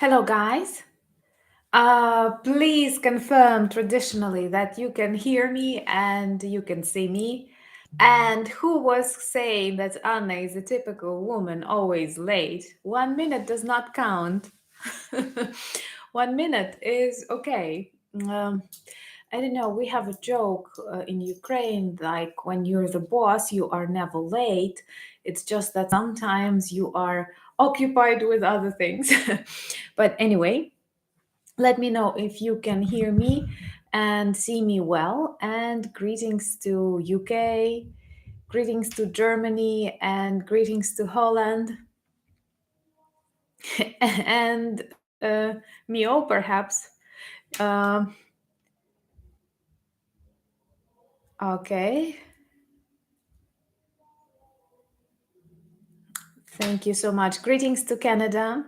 Hello, guys. Please confirm traditionally that you can hear me and you can see me. And who was saying that Anna is a typical woman, always late? 1 minute does not count. 1 minute is okay. Um, I don't know. We have a joke in Ukraine like when you're the boss, you are never late. It's just that sometimes you are occupied with other things. But anyway, let me know if you can hear me and see me well. And greetings to UK, greetings to Germany, and greetings to Holland, and Mio, perhaps. Um, okay, thank you so much. Greetings to Canada.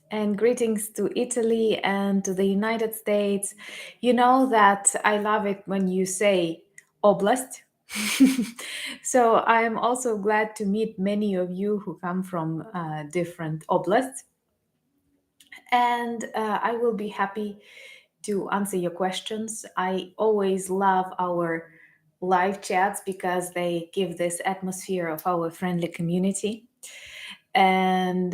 And greetings to Italy and to the United States. You know that I love it when you say oblast. So I'm also glad to meet many of you who come from different oblasts. And I will be happy to answer your questions. I always love our live chats because they give this atmosphere of our friendly community. And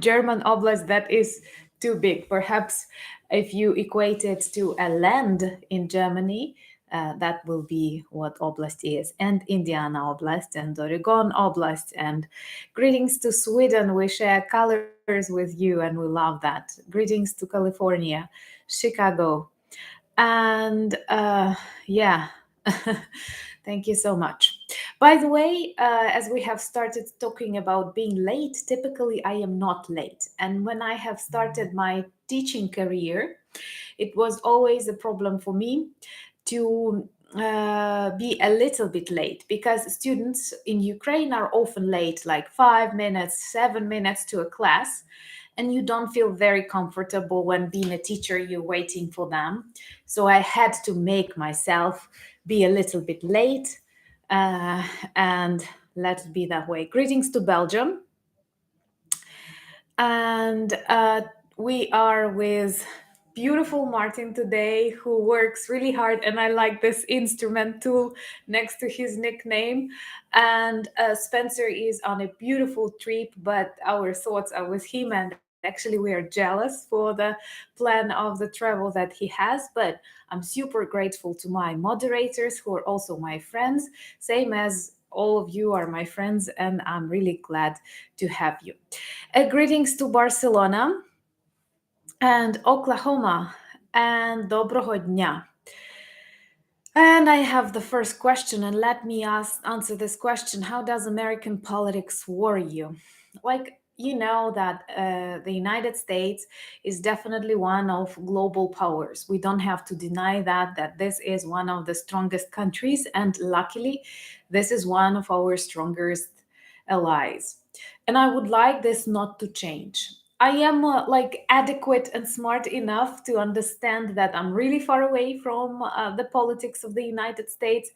German oblast, that is too big. Perhaps if you equate it to a land in Germany, that will be what oblast is. And Indiana Oblast and Oregon Oblast. And greetings to Sweden. We share colors with you and we love that. Greetings to California, Chicago. And yeah, thank you so much. By the way, as we have started talking about being late, typically I am not late. And when I have started my teaching career, it was always a problem for me to be a little bit late because students in Ukraine are often late, like 5 minutes, 7 minutes to a class. And you don't feel very comfortable when being a teacher, you're waiting for them. So I had to make myself be a little bit late, uh, and let it be that way. Greetings to Belgium. And we are with beautiful Martin today, who works really hard. And I like this instrument tool next to his nickname. And Spencer is on a beautiful trip, but our thoughts are with him. And actually, we are jealous for the plan of the travel that he has. But I'm super grateful to my moderators, who are also my friends, same as all of you are my friends. And I'm really glad to have you. Greetings to Barcelona and Oklahoma and Доброго дня. And I have the first question, and let me answer this question. How does American politics worry you? Like, you know that the United States is definitely one of global powers. We don't have to deny that this is one of the strongest countries, and luckily, this is one of our strongest allies. And I would like this not to change. I am like adequate and smart enough to understand that I'm really far away from the politics of the United States,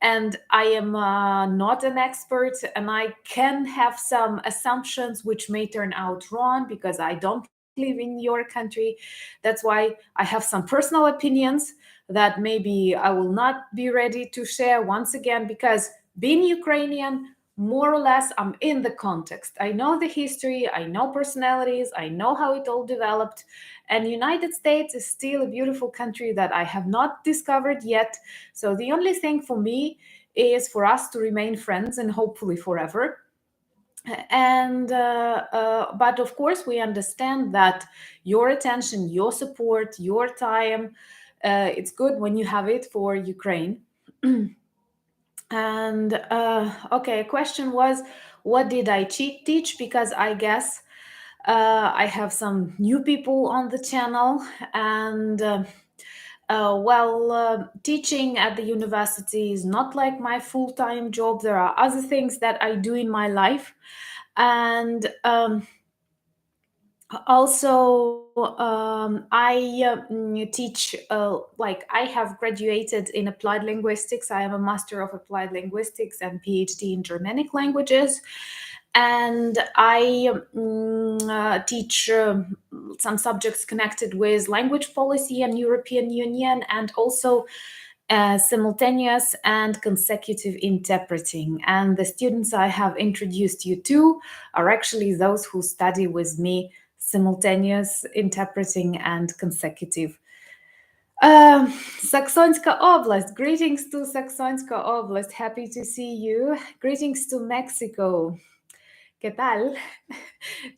and I am not an expert, and I can have some assumptions which may turn out wrong because I don't live in your country. That's why I have some personal opinions that maybe I will not be ready to share once again, because being Ukrainian, more or less, I'm in the context. I know the history, I know personalities, I know how it all developed. And United States is still a beautiful country that I have not discovered yet. So the only thing for me is for us to remain friends and hopefully forever. And but of course, we understand that your attention, your support, your time, it's good when you have it for Ukraine. And okay, a question was, what did I teach? Because I guess I have some new people on the channel, and teaching at the university is not like my full-time job. There are other things that I do in my life, and Also, I teach, like, I have graduated in applied linguistics. I am a master of applied linguistics and PhD in Germanic languages. And I teach some subjects connected with language policy and European Union, and also simultaneous and consecutive interpreting. And the students I have introduced you to are actually those who study with me simultaneous interpreting and consecutive. Um, Saxonska Oblast. Greetings to Saxonska Oblast. Happy to see you. Greetings to Mexico. ¿Qué tal?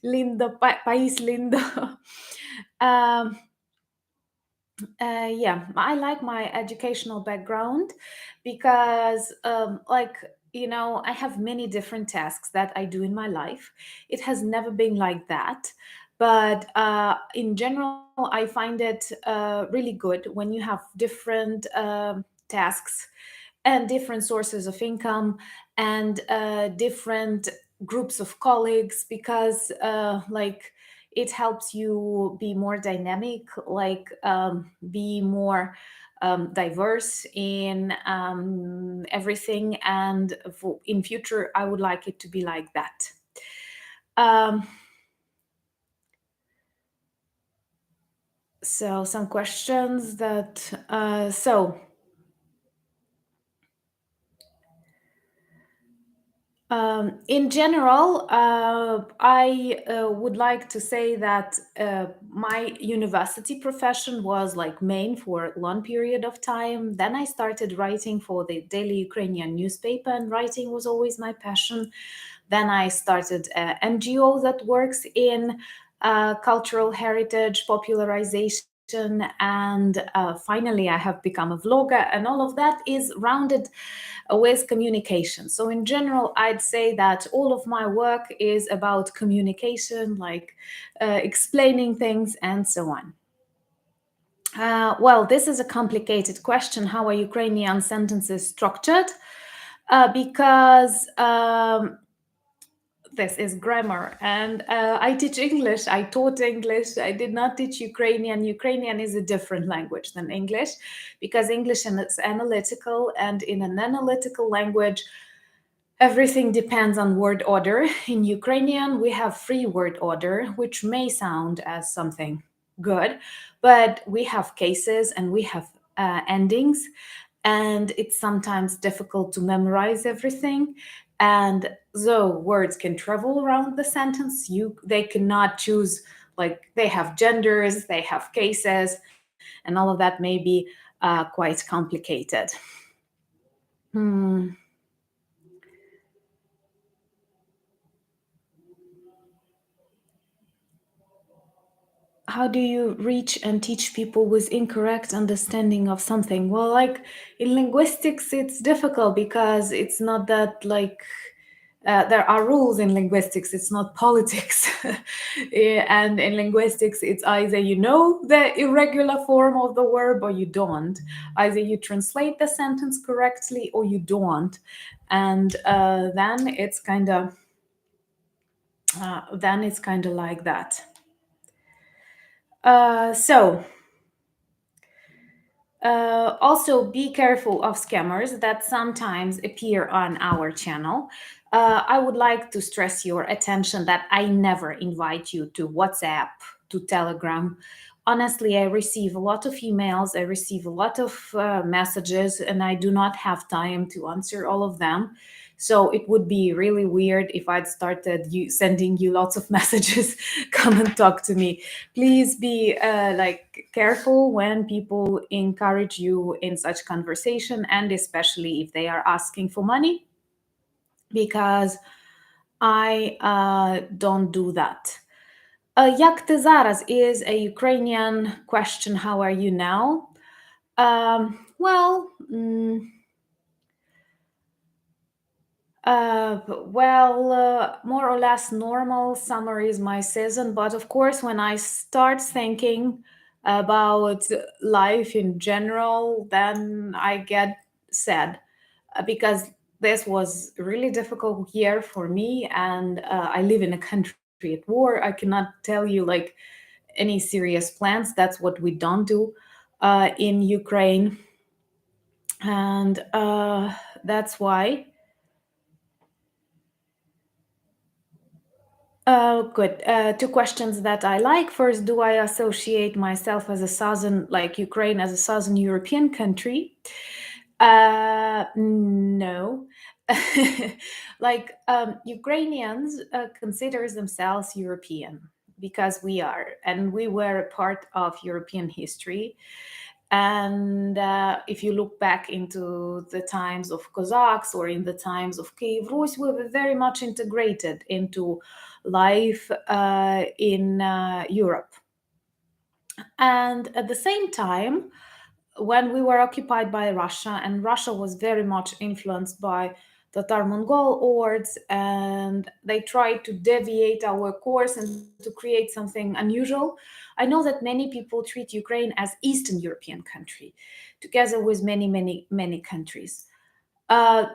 Lindo, país lindo. Um, yeah, I like my educational background because, I have many different tasks that I do in my life. It has never been like that. But in general, I find it really good when you have different tasks and different sources of income and different groups of colleagues, because it helps you be more dynamic, be more diverse in everything. And in future, I would like it to be like that. um, so some questions that in general, I would like to say that my university profession was like main for a long period of time. Then I started writing for the daily Ukrainian newspaper, and writing was always my passion. Then I started an NGO that works in cultural heritage popularization, and finally I have become a vlogger, and all of that is rounded with communication. So in general, I'd say that all of my work is about communication, like explaining things and so on. Well, this is a complicated question. How are Ukrainian sentences structured? Because this is grammar, and I teach English. I taught English. I did not teach Ukrainian. Ukrainian is a different language than English, because English is analytical, and in an analytical language, everything depends on word order. In Ukrainian, we have free word order, which may sound as something good, but we have cases and we have endings, and it's sometimes difficult to memorize everything. And though words can travel around the sentence, they cannot choose, like, they have genders, they have cases, and all of that may be quite complicated. Hmm. How do you reach and teach people with incorrect understanding of something? Well, like, in linguistics, it's difficult because it's not that, like, there are rules in linguistics, it's not politics. And in linguistics, it's either you know the irregular form of the verb or you don't. Either you translate the sentence correctly or you don't. And then it's kind of like that. So also, be careful of scammers that sometimes appear on our channel. I would like to stress your attention that I never invite you to WhatsApp, to Telegram. Honestly, I receive a lot of emails, I receive a lot of messages, and I do not have time to answer all of them. So it would be really weird if I'd started sending you lots of messages. Come and talk to me. Please be careful when people encourage you in such conversation, and especially if they are asking for money, because I don't do that. Jak ty zaraz is a Ukrainian question. How are you now? Well, more or less normal. Summer is my season, but of course, when I start thinking about life in general, then I get sad, because this was a really difficult year for me, and I live in a country at war. I cannot tell you like any serious plans. That's what we don't do in Ukraine, and that's why. Good. Two questions that I like. First, do I associate myself as a southern, like Ukraine, as a southern European country? No. Like Ukrainians considers themselves European because we are, and we were a part of European history. And if you look back into the times of Cossacks or in the times of Kiev Rus, we were very much integrated into life in Europe. And at the same time, when we were occupied by Russia, and Russia was very much influenced by Tatar Mongol hordes, and they tried to deviate our course and to create something unusual. I know that many people treat Ukraine as Eastern European country, together with many, many, many countries. Uh,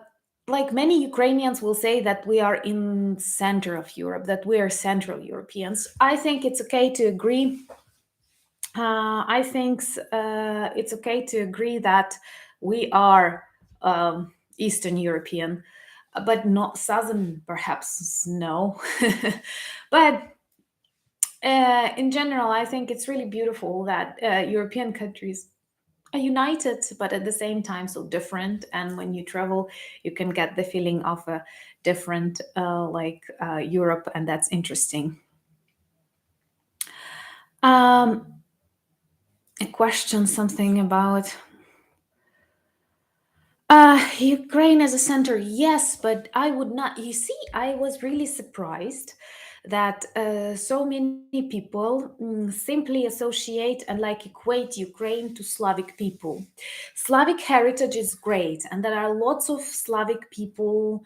like many Ukrainians will say that we are in center of Europe, that we are Central Europeans. I think it's okay to agree. I think it's okay to agree that we are Eastern European, but not Southern, perhaps, no. But in general, I think it's really beautiful that European countries are united, but at the same time, so different. And when you travel, you can get the feeling of a different, Europe, and that's interesting. Um, a question, something about Ukraine as a center, yes, but I would not. You see, I was really surprised that so many people simply associate and like equate Ukraine to Slavic people. Slavic heritage is great, and there are lots of Slavic people,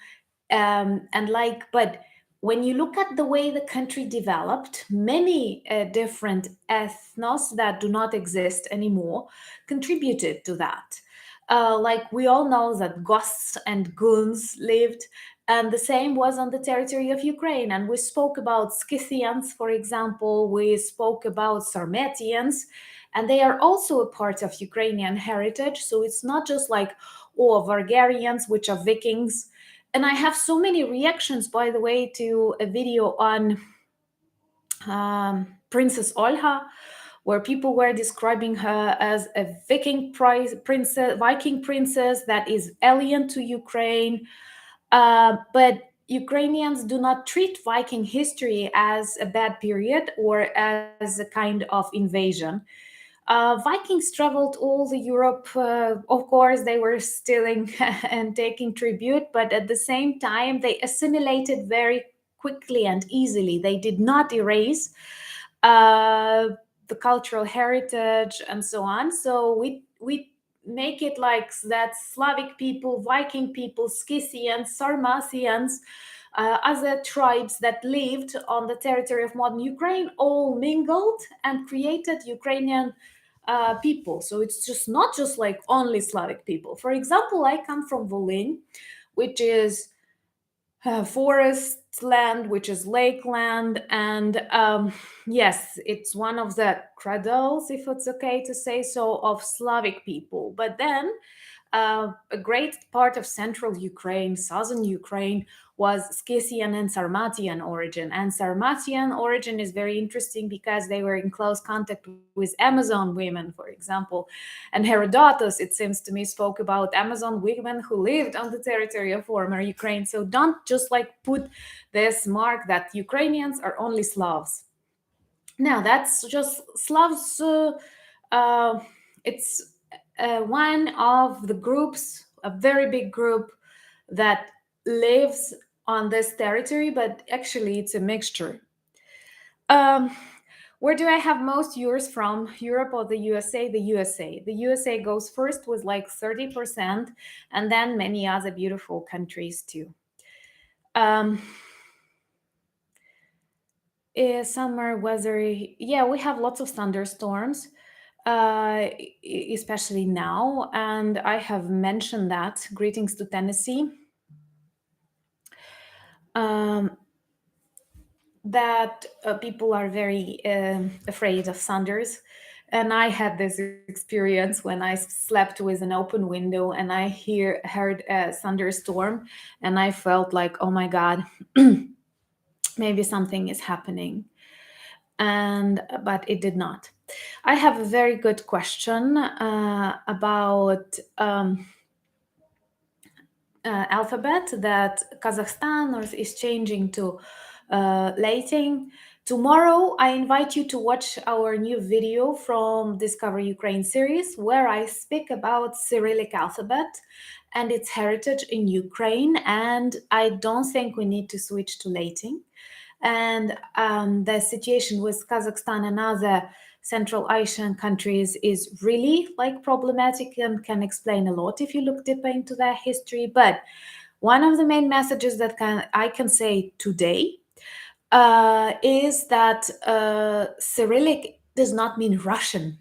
and like, but when you look at the way the country developed, many different ethnos that do not exist anymore contributed to that. Like we all know that Goths and Guns lived, and the same was on the territory of Ukraine. And we spoke about Scythians, for example, we spoke about Sarmatians, and they are also a part of Ukrainian heritage. So it's not just like, oh, Bulgarians, which are Vikings. And I have so many reactions, by the way, to a video on Princess Olha, where people were describing her as a Viking princess that is alien to Ukraine. But Ukrainians do not treat Viking history as a bad period or as a kind of invasion. Vikings traveled all the Europe. Of course, they were stealing and taking tribute, but at the same time, they assimilated very quickly and easily. They did not erase uh, the cultural heritage and so on. So we make it like that Slavic people, Viking people, Scythians, Sarmatians, other tribes that lived on the territory of modern Ukraine all mingled and created Ukrainian people. So it's just not just like only Slavic people. For example, I come from Volyn, which is forest land, which is lake land, and yes, it's one of the cradles, if it's okay to say so, of Slavic people. But then a great part of central Ukraine, southern Ukraine, was Scythian and Sarmatian origin. And Sarmatian origin is very interesting because they were in close contact with Amazon women, for example. And Herodotus, it seems to me, spoke about Amazon women who lived on the territory of former Ukraine. So don't just like put this mark that Ukrainians are only Slavs. Now, that's just Slavs. Uh, it's one of the groups, a very big group that lives on this territory, but actually it's a mixture. Um, where do I have most viewers from? Europe or the USA? The USA. The USA goes first with like 30%, and then many other beautiful countries too. Um, Summer weather, yeah, we have lots of thunderstorms, especially now. And I have mentioned that. Greetings to Tennessee. Um, that people are very afraid of thunders. And I had this experience when I slept with an open window and I heard a thunderstorm, and I felt like, oh my God, maybe something is happening. And but it did not. I have a very good question about alphabet that is changing to Latin. Tomorrow, I invite you to watch our new video from Discover Ukraine series, where I speak about Cyrillic alphabet and its heritage in Ukraine. And I don't think we need to switch to Latin. And the situation with Kazakhstan and other Central Asian countries is really like problematic and can explain a lot if you look deeper into their history. But one of the main messages that I can say today is that Cyrillic does not mean Russian.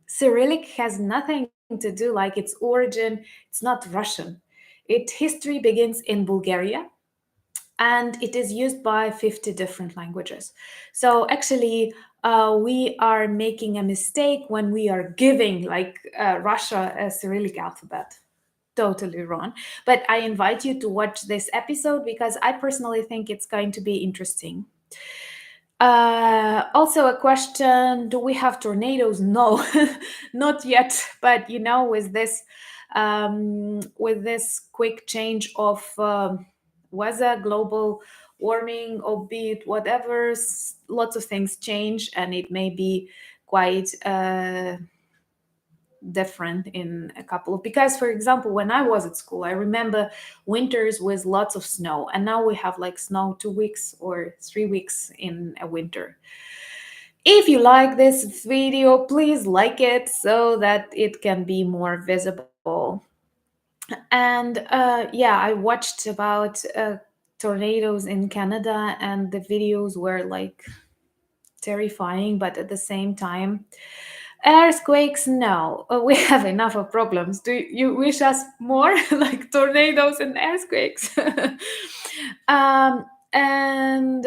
Cyrillic has nothing to do like its origin. It's not Russian. Its history begins in Bulgaria, and it is used by 50 different languages. So actually, we are making a mistake when we are giving like Russia a Cyrillic alphabet. Totally wrong. But I invite you to watch this episode because I personally think it's going to be interesting. Also, a question: do we have tornadoes? No, not yet. But with this quick change of weather, global warming, albeit whatever, lots of things change, and it may be quite different in a couple of, because for example, when I was at school, I remember winters with lots of snow, and now we have like snow 2 weeks or 3 weeks in a winter. If you like this video, please like it so that it can be more visible. And yeah, I watched about tornadoes in Canada, and the videos were like terrifying, but at the same time, earthquakes, no. We have enough of problems. Do you wish us more like tornadoes and earthquakes? And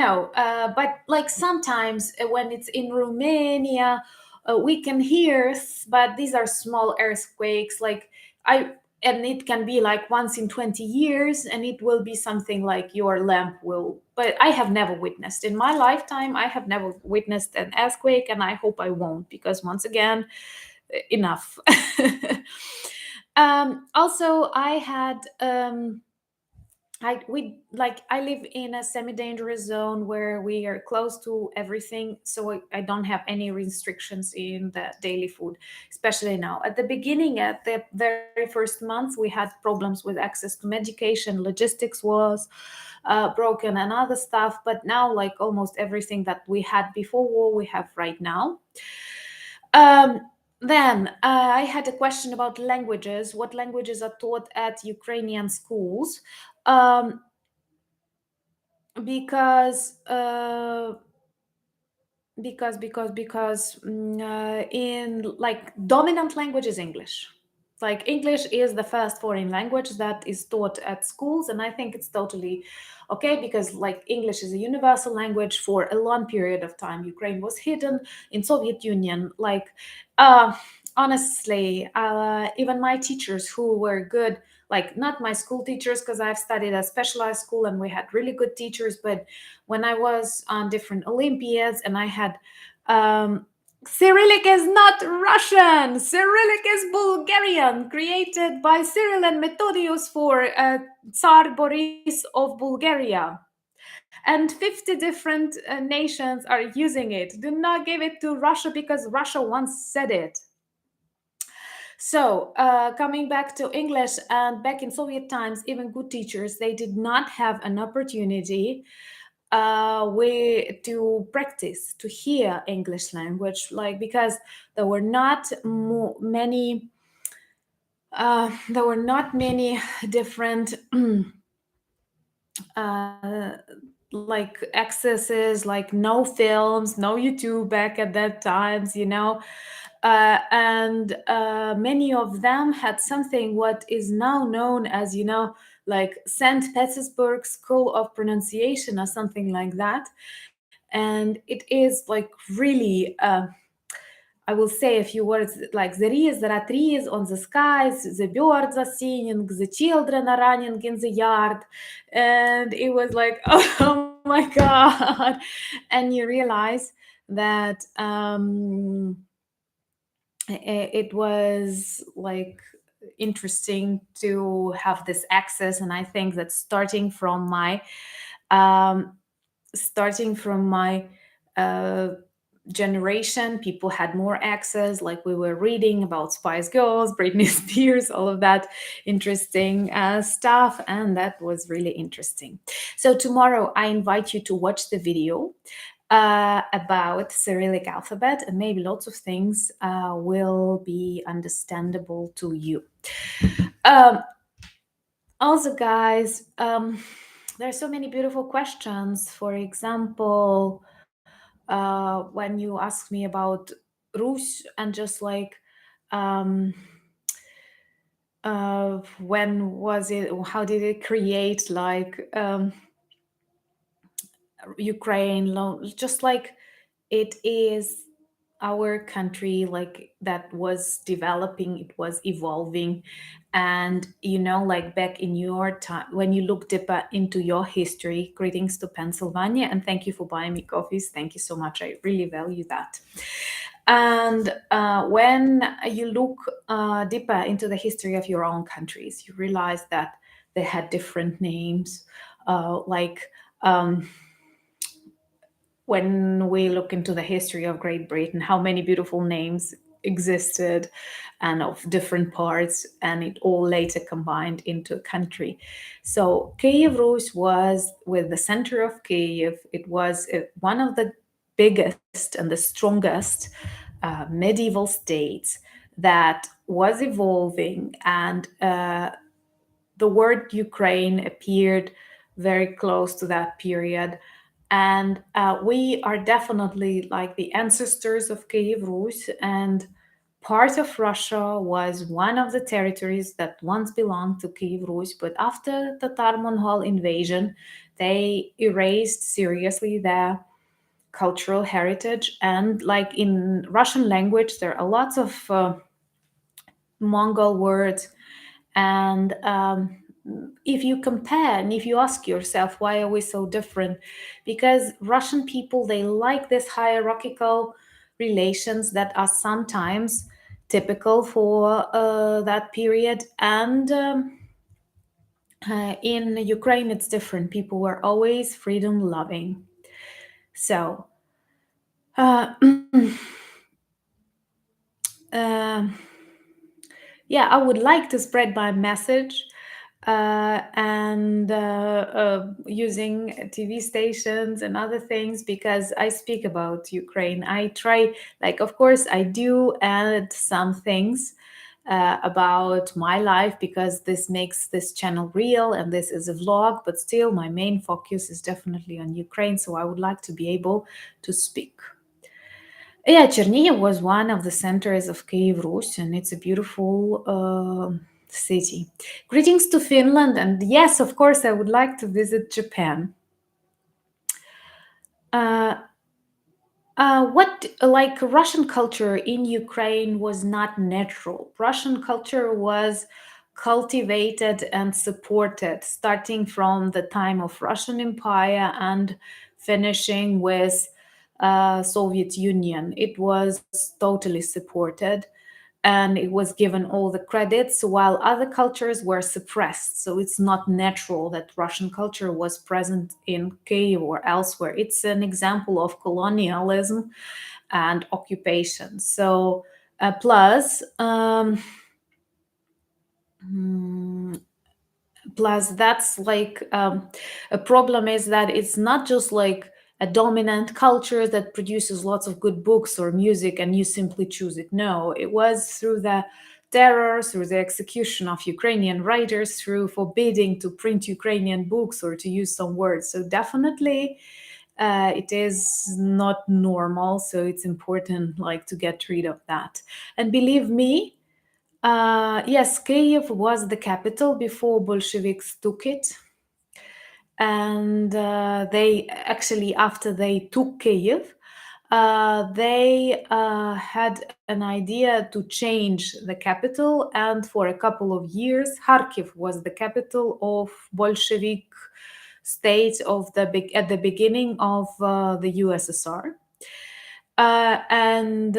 no, but like sometimes when it's in Romania, we can hear, but these are small earthquakes. Like I and it can be like once in 20 years, and it will be something like your lamp will, but I have never witnessed in my lifetime, I have never witnessed an earthquake, and I hope I won't, because once again, enough. Also, I live in a semi-dangerous zone where we are close to everything, so I don't have any restrictions in the daily food, especially now. At the beginning, at the very first month, we had problems with access to medication, logistics was broken, and other stuff. But now, like almost everything that we had before war, we have right now. Then I had a question about languages. What languages are taught at Ukrainian schools? Um, because in like dominant language is English. Like English is the first foreign language that is taught at schools, and I think it's totally okay, because like English is a universal language. For a long period of time, Ukraine was hidden in Soviet Union. Like uh honestly, even my teachers who were good, like not my school teachers, because I've studied a specialized school and we had really good teachers, but when I was on different Olympiads and I had Cyrillic is not Russian. Cyrillic is Bulgarian, created by Cyril and Methodius for Tsar Boris of Bulgaria. And 50 different nations are using it. Do not give it to Russia because Russia once said it. So, coming back to English, and back in Soviet times, even good teachers, they did not have an opportunity way to practice to hear English language, like because there were not many different uh, like accesses, like no films, no YouTube back at that times, and many of them had something what is now known as, like St. Petersburg School of Pronunciation or something like that. And it is like really, I will say a few words like there are trees on the skies, the birds are singing, the children are running in the yard. And it was like, oh my God. And you realize that it was like interesting to have this access. And I think that um, starting from my uh, generation, people had more access. Like we were reading about Spice Girls, Britney Spears, all of that interesting stuff, and that was really interesting. So tomorrow I invite you to watch the video about Cyrillic alphabet, and maybe lots of things will be understandable to you. um, Also, guys, there are so many beautiful questions. For example, when you ask me about Rus, and just like, um, when was it? How did it create like Ukraine? Just like it is our country, like that was developing, it was evolving. And like back in your time, when you look deeper into your history, greetings to Pennsylvania, and thank you for buying me coffees. Thank you so much, I really value that. And when you look deeper into the history of your own countries, you realize that they had different names. Like when we look into the history of Great Britain, how many beautiful names existed and of different parts, and it all later combined into a country. So Kiev Rus was with the center of Kiev. It was one of the biggest and the strongest medieval states that was evolving, and the word Ukraine appeared very close to that period. And we are definitely like the ancestors of Kiev Rus. And part of Russia was one of the territories that once belonged to Kiev Rus. But after the Tatar Mongol invasion, they erased seriously their cultural heritage. And like in Russian language, there are lots of Mongol words. And if you compare and if you ask yourself, why are we so different? Because Russian people, they like this hierarchical relations that are sometimes typical for that period. And in Ukraine, it's different. People were always freedom loving. So, uh, um yeah, I would like to spread my message, and using TV stations and other things, because I speak about Ukraine. I try, like, of course, I do add some things about my life, because this makes this channel real and this is a vlog, but still, my main focus is definitely on Ukraine. So I would like to be able to speak. Yeah, Chernihiv was one of the centers of Kiev Rus, and it's a beautiful city. Greetings to Finland, and yes, of course, I would like to visit Japan. Uh, what like Russian culture in Ukraine was not natural. Russian culture was cultivated and supported, starting from the time of Russian Empire and finishing with Soviet Union. It was totally supported, and it was given all the credits, while other cultures were suppressed. So it's not natural that Russian culture was present in Kiev or elsewhere. It's an example of colonialism and occupation. So, plus, hmm, plus that's like a problem is that it's not just like a dominant culture that produces lots of good books or music and you simply choose it. No, it was through the terror, through the execution of Ukrainian writers, through forbidding to print Ukrainian books or to use some words. So definitely It is not normal, so it's important like to get rid of that. And believe me, yes, Kiev was the capital before Bolsheviks took it. And they actually, after they took Kiev, they had an idea to change the capital, and for a couple of years, Kharkiv was the capital of Bolshevik state at the beginning of the USSR. And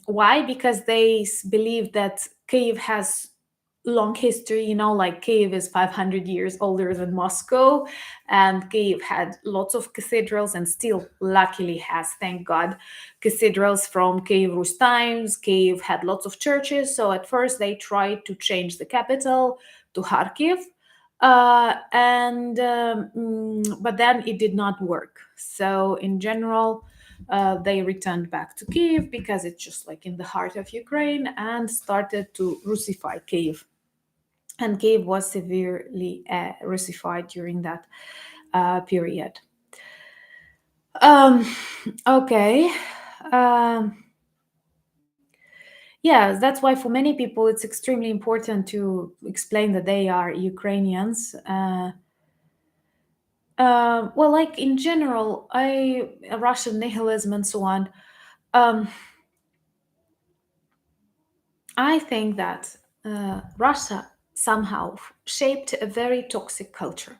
why? Because they believe that Kiev has long history. Like Kiev is 500 years older than Moscow, and Kiev had lots of cathedrals and still luckily has, thank God, cathedrals from Kiev Rus times. Kiev had lots of churches, so at first they tried to change the capital to Kharkiv. But then it did not work. So in general, they returned back to Kiev because it's just like in the heart of Ukraine, and started to Russify Kiev. And Kiev was severely Russified during that period. Um, okay. Um, yeah, that's why for many people it's extremely important to explain that they are Ukrainians. Well, like in general, Russian nihilism and so on. Um, I think that Russia somehow shaped a very toxic culture,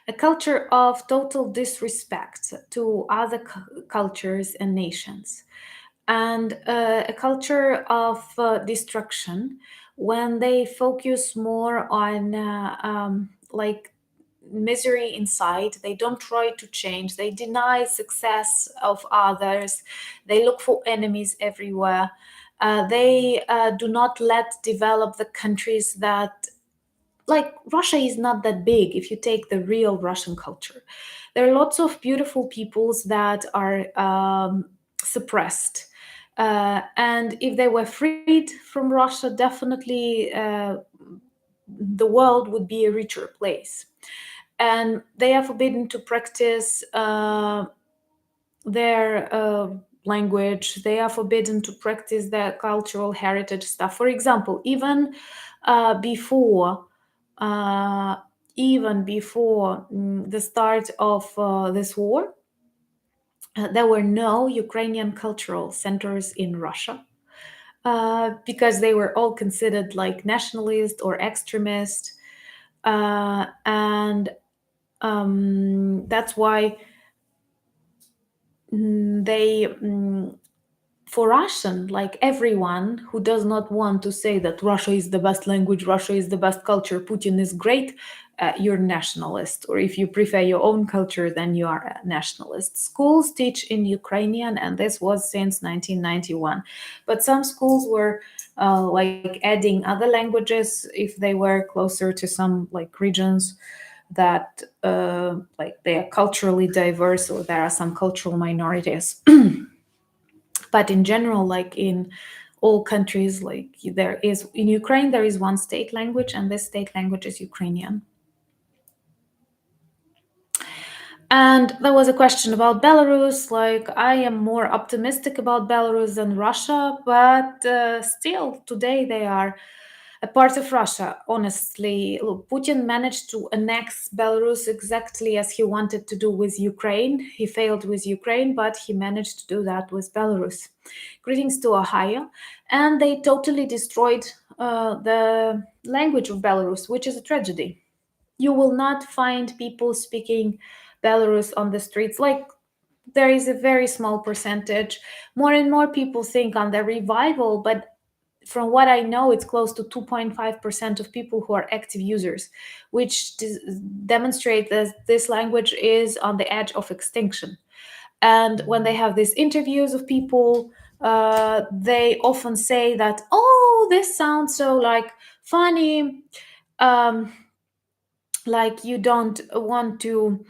a culture of total disrespect to other cultures and nations, and a culture of destruction when they focus more on like misery inside. They don't try to change, they deny success of others, they look for enemies everywhere. They do not let develop the countries that, like, Russia is not that big if you take the real Russian culture. There are lots of beautiful peoples that are suppressed. And if they were freed from Russia, definitely the world would be a richer place. And they are forbidden to practice their language. They are forbidden to practice their cultural heritage stuff. For example, before uh, even before the start of this war, there were no Ukrainian cultural centers in Russia, because they were all considered like nationalist or extremist. And That's why they for Russian, like everyone who does not want to say that Russia is the best language, Russia is the best culture, Putin is great, you're nationalist. Or if you prefer your own culture, then you are a nationalist. Schools teach in Ukrainian, and this was since 1991. But some schools were like adding other languages if they were closer to some like regions that like they are culturally diverse, or there are some cultural minorities. But in general, like in all countries, like there is in Ukraine, there is one state language, and this state language is Ukrainian. And there was a question about Belarus. Like, I am more optimistic about Belarus than Russia, but still, today they are a part of Russia. Honestly, look, Putin managed to annex Belarus exactly as he wanted to do with Ukraine. He failed with Ukraine, but he managed to do that with Belarus. Greetings to Ohio. And they totally destroyed the language of Belarus, which is a tragedy. You will not find people speaking Belarus on the streets. Like, there is a very small percentage. More and more people think on the revival, but from what I know, it's close to 2.5% of people who are active users, which demonstrate that this language is on the edge of extinction. And when they have these interviews of people, they often say that, oh, this sounds so like funny. Um, like you don't want to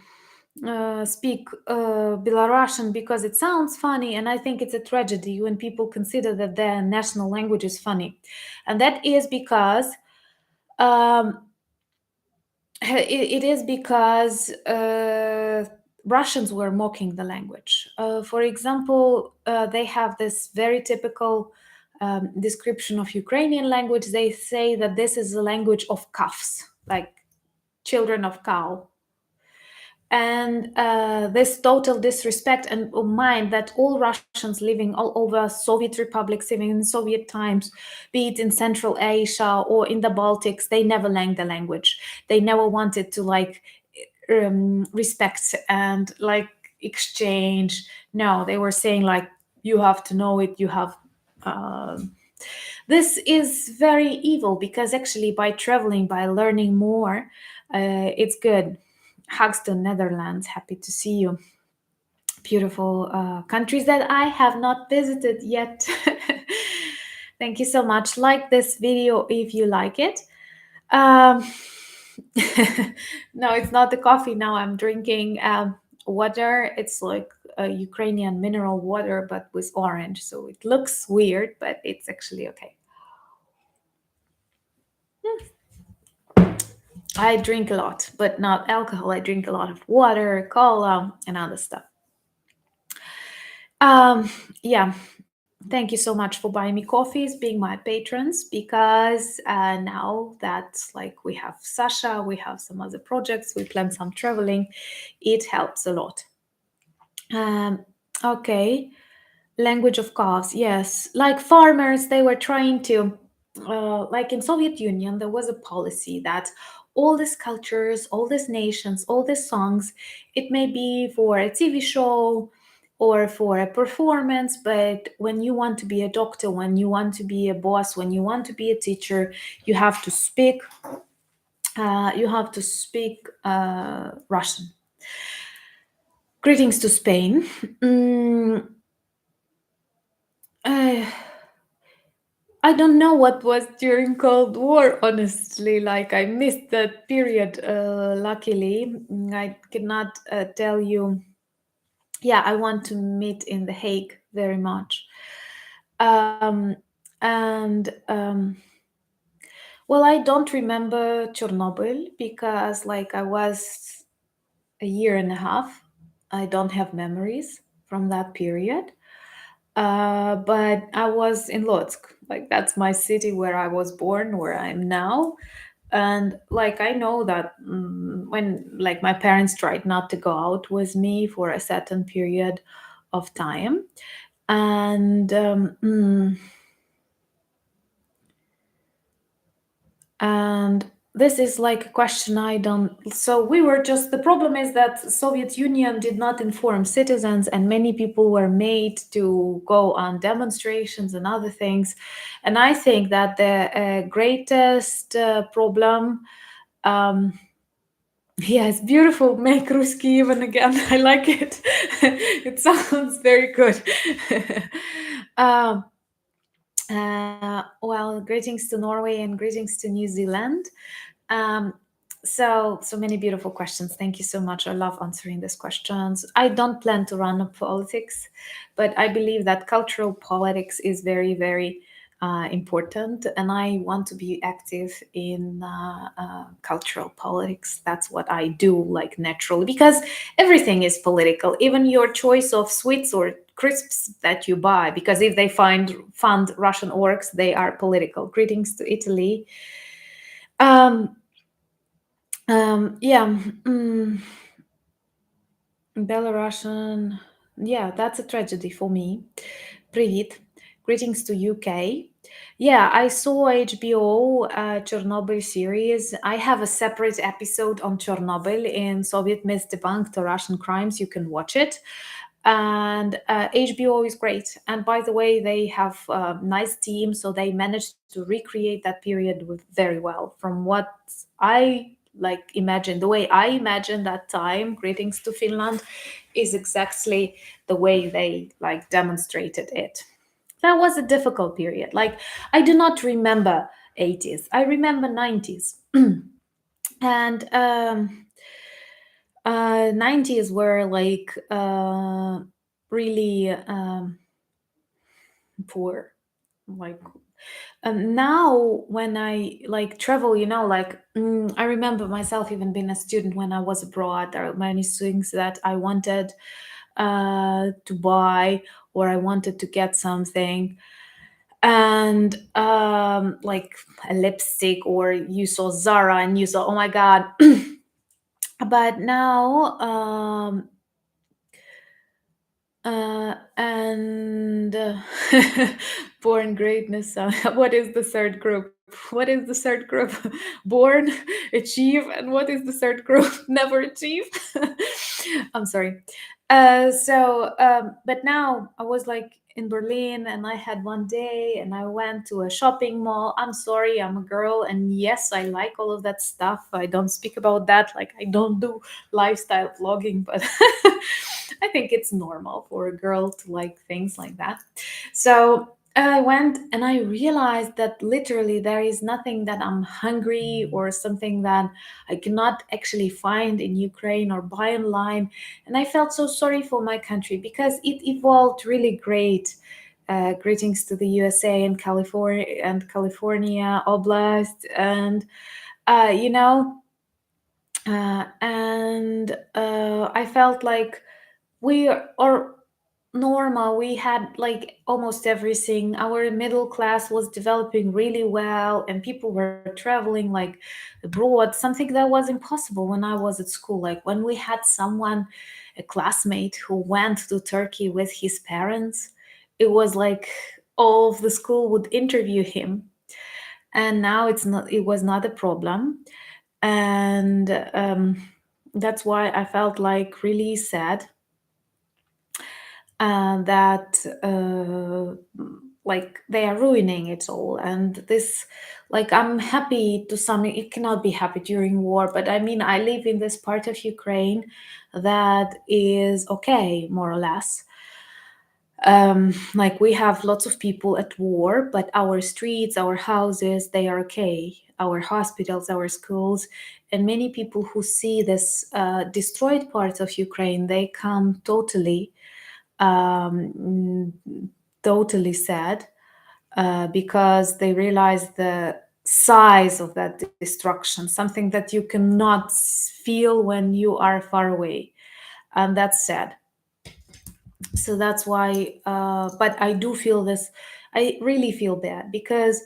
speak Belarusian because it sounds funny. And I think it's a tragedy when people consider that their national language is funny. And that is because um, it is because Russians were mocking the language. For example, they have this very typical description of Ukrainian language. They say that this is a language of calves, like children of cow. And this total disrespect and mind that all Russians living all over Soviet republics, even in Soviet times, be it in Central Asia or in the Baltics, they never learned the language. They never wanted to like respect and like exchange. No, they were saying like you have to know it. You have. This is very evil because actually by traveling, by learning more, it's good. Hugs to Netherlands. Happy to see you. Beautiful countries that I have not visited yet. Thank you so much. Like this video if you like it. Um, no, it's not the coffee. Now I'm drinking water. It's like a Ukrainian mineral water, but with orange. So it looks weird, but it's actually okay. I drink a lot, but not alcohol. I drink a lot of water, cola, and other stuff. Um, yeah. Thank you so much for buying me coffees, being my patrons, because now that like we have Sasha, we have some other projects, we plan some traveling, it helps a lot. Um, okay, language of course, yes. Like farmers, they were trying to, like in Soviet Union, there was a policy that all these cultures, all these nations, all these songs, it may be for a TV show or for a performance, but when you want to be a doctor, when you want to be a boss, when you want to be a teacher, you have to speak. Russian. Greetings to Spain. Uh, I don't know what was during Cold War, honestly. Like I missed that period. Luckily, I cannot tell you. Yeah, I want to meet in The Hague very much. Um, and well, I don't remember Chernobyl because, like, I was a year and a half. I don't have memories from that period. But I was in Lodz, like that's my city where I was born, where I'm now. And like I know that when like my parents tried not to go out with me for a certain period of time, and and this is like a question I don't. So we were just, the problem is that Soviet Union did not inform citizens, and many people were made to go on demonstrations and other things. And I think that the greatest problem, um, yeah, it's beautiful. Make Ruski even again. I like it. It sounds very good. um, well, greetings to Norway and greetings to New Zealand. Um, so many beautiful questions. Thank you so much. I love answering these questions. I don't plan to run a politics, but I believe that cultural politics is very, very important, and I want to be active in cultural politics. That's what I do, like naturally, because everything is political. Even your choice of sweets or crisps that you buy, because if they fund Russian orcs, they are political. Greetings to Italy. Um, yeah, Belarusian. Yeah, that's a tragedy for me. Привіт. Greetings to UK. Yeah, I saw HBO Chernobyl series. I have a separate episode on Chernobyl in Soviet Myths Debunked, Russian Crimes. You can watch it. And HBO is great. And by the way, they have a nice team, so they managed to recreate that period very well. From what I like imagine, the way I imagine that time, greetings to Finland, is exactly the way they like demonstrated it. That was a difficult period. Like I do not remember 80s. I remember 90s. And 90s were like really poor. Like Now when I like travel, like I remember myself even being a student when I was abroad. There are many things that I wanted to buy, or I wanted to get something, and like a lipstick, or you saw Zara and you saw, oh my god. But now and born greatness. What is the third group? What is the third group? Born, achieve, and what is the third group? Never achieve. I'm sorry. But now I was like in Berlin, and I had one day, and I went to a shopping mall. I'm sorry, I'm a girl, and yes, I like all of that stuff. I don't speak about that. Like, I don't do lifestyle vlogging, but I think it's normal for a girl to like things like that. So I went and I realized that literally there is nothing that I'm hungry or something that I cannot actually find in Ukraine or buy online. And I felt so sorry for my country because it evolved really great. Greetings to the USA and California Oblast, and you know, and I felt like we are normal. We had like almost everything. Our middle class was developing really well, and people were traveling like abroad, something that was impossible when I was at school. Like when we had someone, a classmate who went to Turkey with his parents, it was like all of the school would interview him. And now it was not a problem. And that's why I felt like really sad that like they are ruining it all. And this, like, I'm happy to some, it cannot be happy during war, but I mean, I live in this part of Ukraine that is okay, more or less. Like, we have lots of people at war, but our streets, our houses, they are okay, our hospitals, our schools. And many people who see this destroyed part of Ukraine, they come um, totally sad, because they realize the size of that destruction, something that you cannot feel when you are far away. And that's sad. So that's why, but I do feel this, I really feel bad because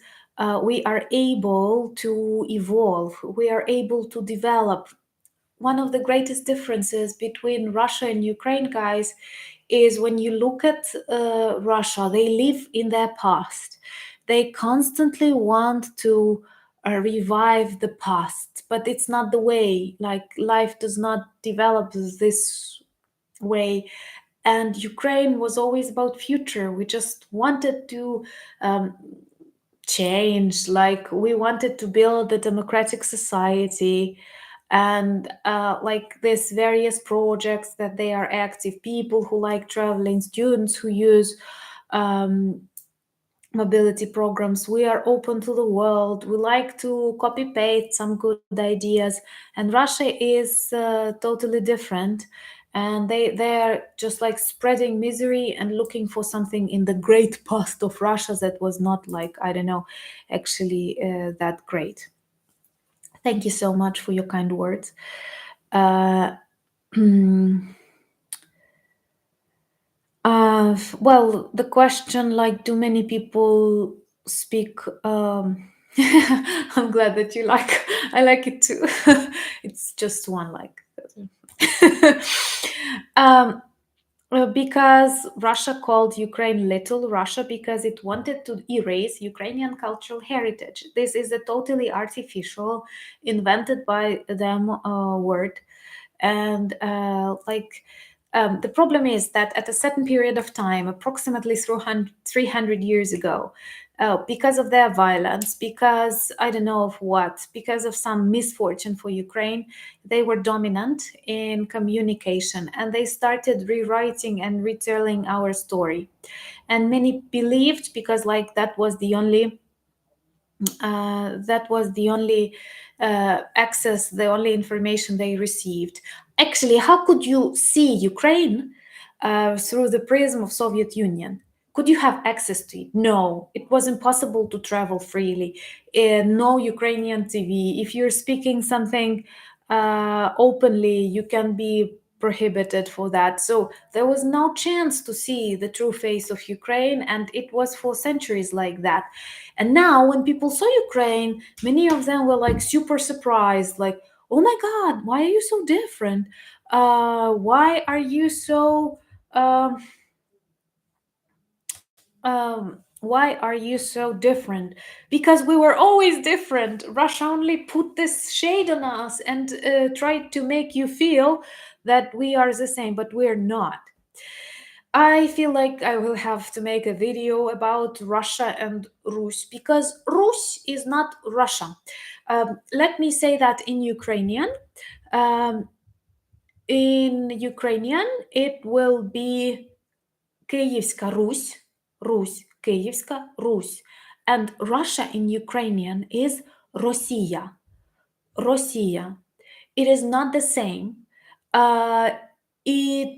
we are able to evolve, we are able to develop. One of the greatest differences between Russia and Ukraine, guys, is when you look at Russia, they live in their past. They constantly want to revive the past, but it's not the way. Like, life does not develop this way. And Ukraine was always about future. We just wanted to um, change. Like, we wanted to build a democratic society, and like this various projects that they are active, people who like traveling, students who use um, mobility programs. We are open to the world. We like to copy paste some good ideas. And Russia is totally different, and they're just like spreading misery and looking for something in the great past of Russia that was not, like, I don't know, actually that great. Thank you so much for your kind words. uh, well, the question, like, do many people speak? I'm glad that you like. I like it too. It's just one like. um, because Russia called Ukraine Little Russia because it wanted to erase Ukrainian cultural heritage. This is a totally artificial, invented by them word. And the problem is that at a certain period of time, approximately 300 years ago, because of their violence, because I don't know of what, because of some misfortune for Ukraine, they were dominant in communication, and they started rewriting and retelling our story. And many believed, because like that was the only access, the only information they received. Actually, how could you see Ukraine through the prism of Soviet Union? could you have access to it? No, it was impossible to travel freely. No Ukrainian TV. If you're speaking something openly, you can be prohibited for that. So there was no chance to see the true face of Ukraine, and it was for centuries like that. And now, when people saw Ukraine, many of them were like super surprised, like, "Oh my God, why are you so different? Why are you so?" Um, why are you so different? Because we were always different. Russia only put this shade on us and tried to make you feel that we are the same, but we're not. I feel like I will have to make a video about Russia and Rus, because Rus is not Russia. Let me say that in Ukrainian. Um, in Ukrainian, it will be Київська Русь, Русь, Київська Русь. And Russia in Ukrainian is Rossia, Rossia. It is not the same. Uh, it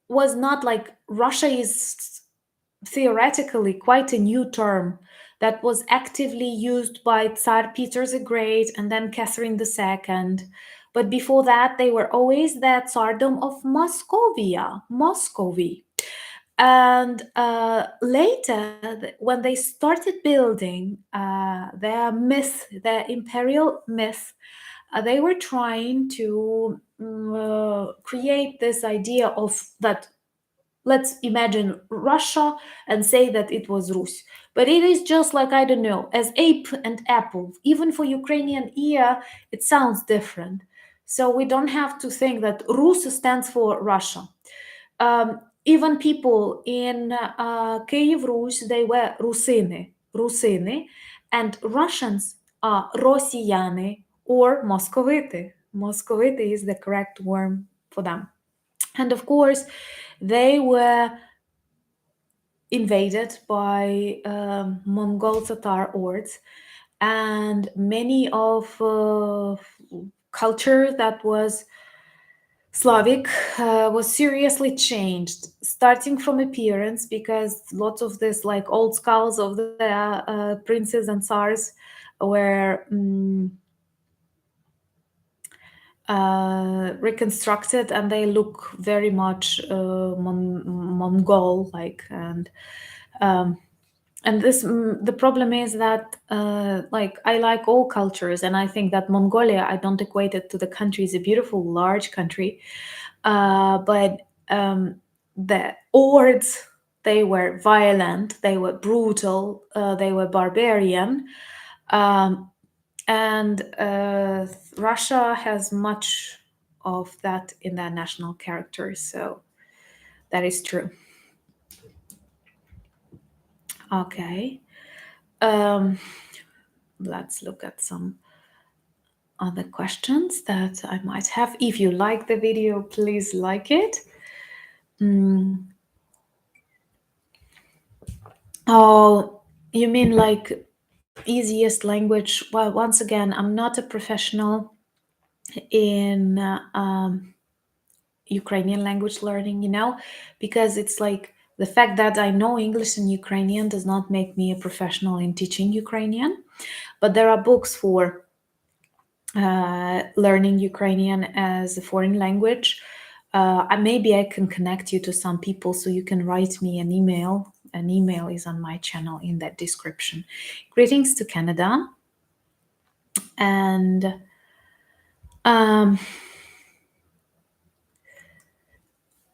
was not like Russia is theoretically quite a new term that was actively used by Tsar Peter the Great and then Catherine II. But before that, they were always the Tsardom of Moscovia, Muscovy. And later, when they started building their myth, their imperial myth, they were trying to create this idea of that. Let's imagine Russia and say that it was Rus. But it is just like, I don't know, as ape and apple. Even for Ukrainian ear, it sounds different. So we don't have to think that Rus stands for Russia. Even people in Kiev Rus, they were Rusini, Rusini, and Russians are Rosiyani or Moscovite. Moscovite is the correct word for them. And of course, they were invaded by Mongol Tatar hordes, and many of culture that was Slavic was seriously changed, starting from appearance, because lots of this, like old skulls of the princes and tsars, were reconstructed, and they look very much Mongol like. Um, and the problem is that like I like all cultures, and I think that Mongolia, I don't equate it to the country, is a beautiful large country, but the hordes, they were violent, they were brutal, they were barbarian, um, and Russia has much of that in their national character, so that is true. Okay. um, let's look at some other questions that I might have. If you like the video, please like it. Oh, you mean like easiest language? Well, once again, I'm not a professional in Ukrainian language learning, because it's like the fact that I know English and Ukrainian does not make me a professional in teaching Ukrainian. But there are books for learning Ukrainian as a foreign language. Maybe I can connect you to some people so you can write me an email. An email is on my channel in that description. Greetings to Canada. And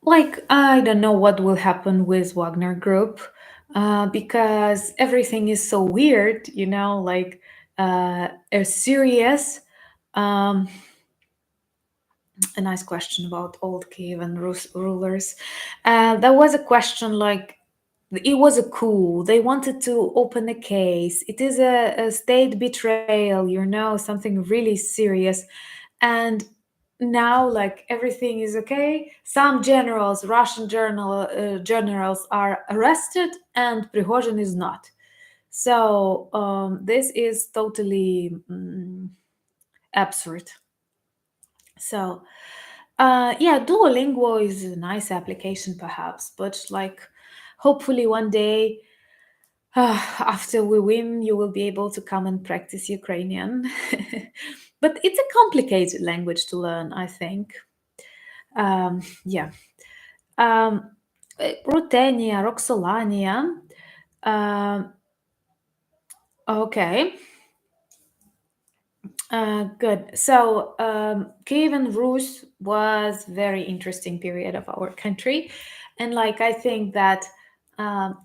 like, I don't know what will happen with Wagner Group, because everything is so weird, like a serious. Um, a nice question about old Kievan rulers. There was a question like, it was a coup. They wanted to open a case. It is a state betrayal, something really serious. And now, like, everything is okay. Some generals, Russian generals, are arrested, and Prigozhin is not. So this is totally absurd. So yeah, Duolingo is a nice application perhaps, but like Hopefully, one day, after we win, you will be able to come and practice Ukrainian. But it's a complicated language to learn, I think. Yeah. Um, Rutenia, Roxolania. Um, okay. Good. So, Kievan Rus was very interesting period of our country, and like I think that um,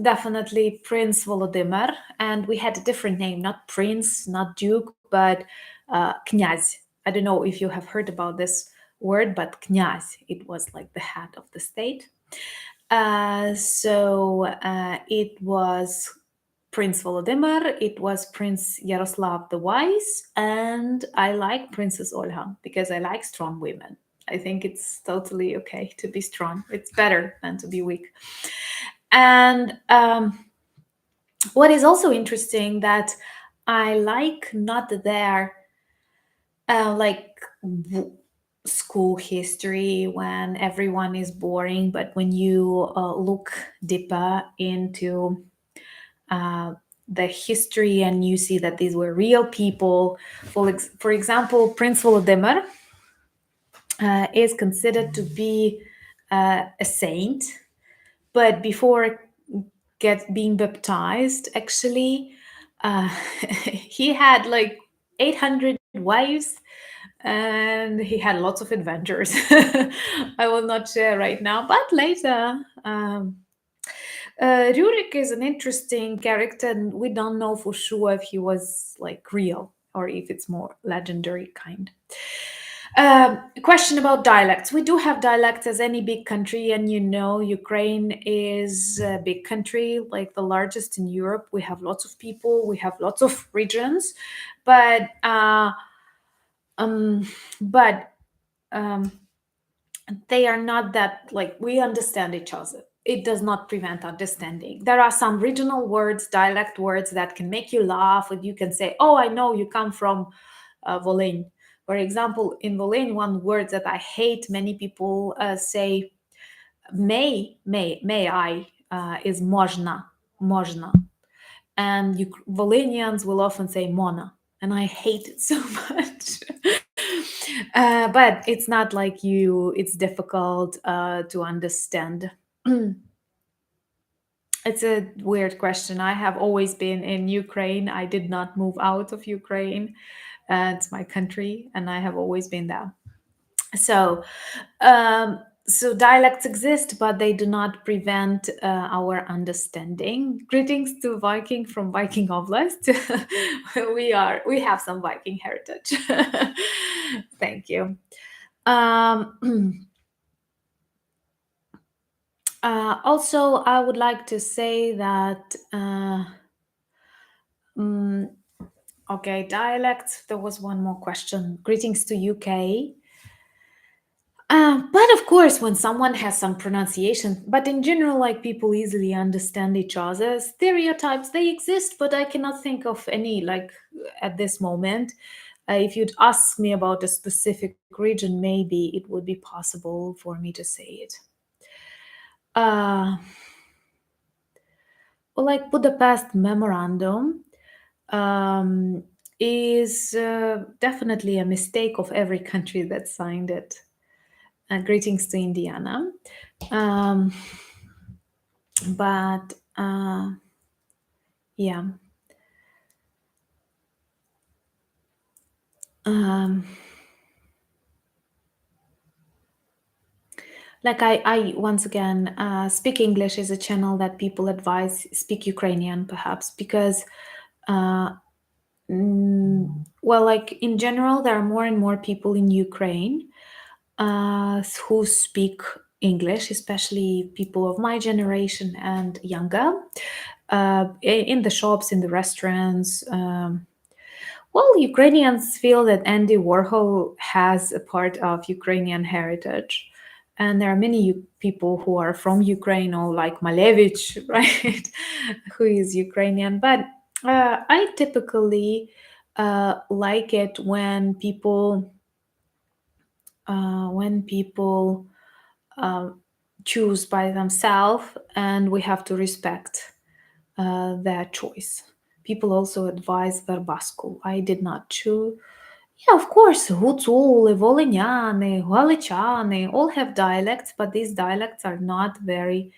definitely Prince Volodymyr, and we had a different name, not Prince, not Duke, but Knyaz. I don't know if you have heard about this word, but Knyaz, it was like the head of the state. It was Prince Volodymyr, it was Prince Yaroslav the Wise, and I like Princess Olha because I like strong women. I think it's totally okay to be strong. It's better than to be weak. And what is also interesting that I like not their like school history when everyone is boring, but when you look deeper into uh, the history and you see that these were real people. For example, Prince Volodymyr is considered to be a saint, but before get being baptized, actually, uh, he had like 800 wives and he had lots of adventures. I will not share right now, but later. Rurik is an interesting character, and we don't know for sure if he was like real or if it's more legendary kind. Question about dialects. We do have dialects as any big country, and you know, Ukraine is a big country, like the largest in Europe. We have lots of people, we have lots of regions, but um, but um, they are not that like we understand each other. It does not prevent understanding. There are some regional words, dialect words that can make you laugh, and you can say, "Oh, I know you come from Volyn." For example, in Volyn, one word that I hate, many people say, may I," is "можно," "можно," and Volhynians will often say "mona," and I hate it so much. But it's not like it's difficult to understand. It's a weird question. I have always been in Ukraine. I did not move out of Ukraine. It's my country, and I have always been there. So, so dialects exist, but they do not prevent our understanding. Greetings to Viking from Viking Oblast. We have some Viking heritage. Thank you. Um, Also, I would like to say that, mm, okay, dialects. There was one more question. Greetings to UK. But of course, when someone has some pronunciation, but in general, like people easily understand each other. Stereotypes, they exist, but I cannot think of any like at this moment. If you'd ask me about a specific region, maybe it would be possible for me to say it. Uh, well, like Budapest Memorandum um, is definitely a mistake of every country that signed it. Greetings to Indiana. Um, but yeah. Um, like I once again, Speak English is a channel that people advise speak Ukrainian, perhaps, because uh, well, like in general, there are more and more people in Ukraine who speak English, especially people of my generation and younger, in the shops, in the restaurants. Well, Ukrainians feel that Andy Warhol has a part of Ukrainian heritage. And there are many people who are from Ukraine, or like Malevich, right, who is Ukrainian. But I typically like it when people um, choose by themselves, and we have to respect their choice. People also advise verbasku. I did not choose. Yeah, of course, Hutzuli, Volignani, Galiciani all have dialects, but these dialects are not very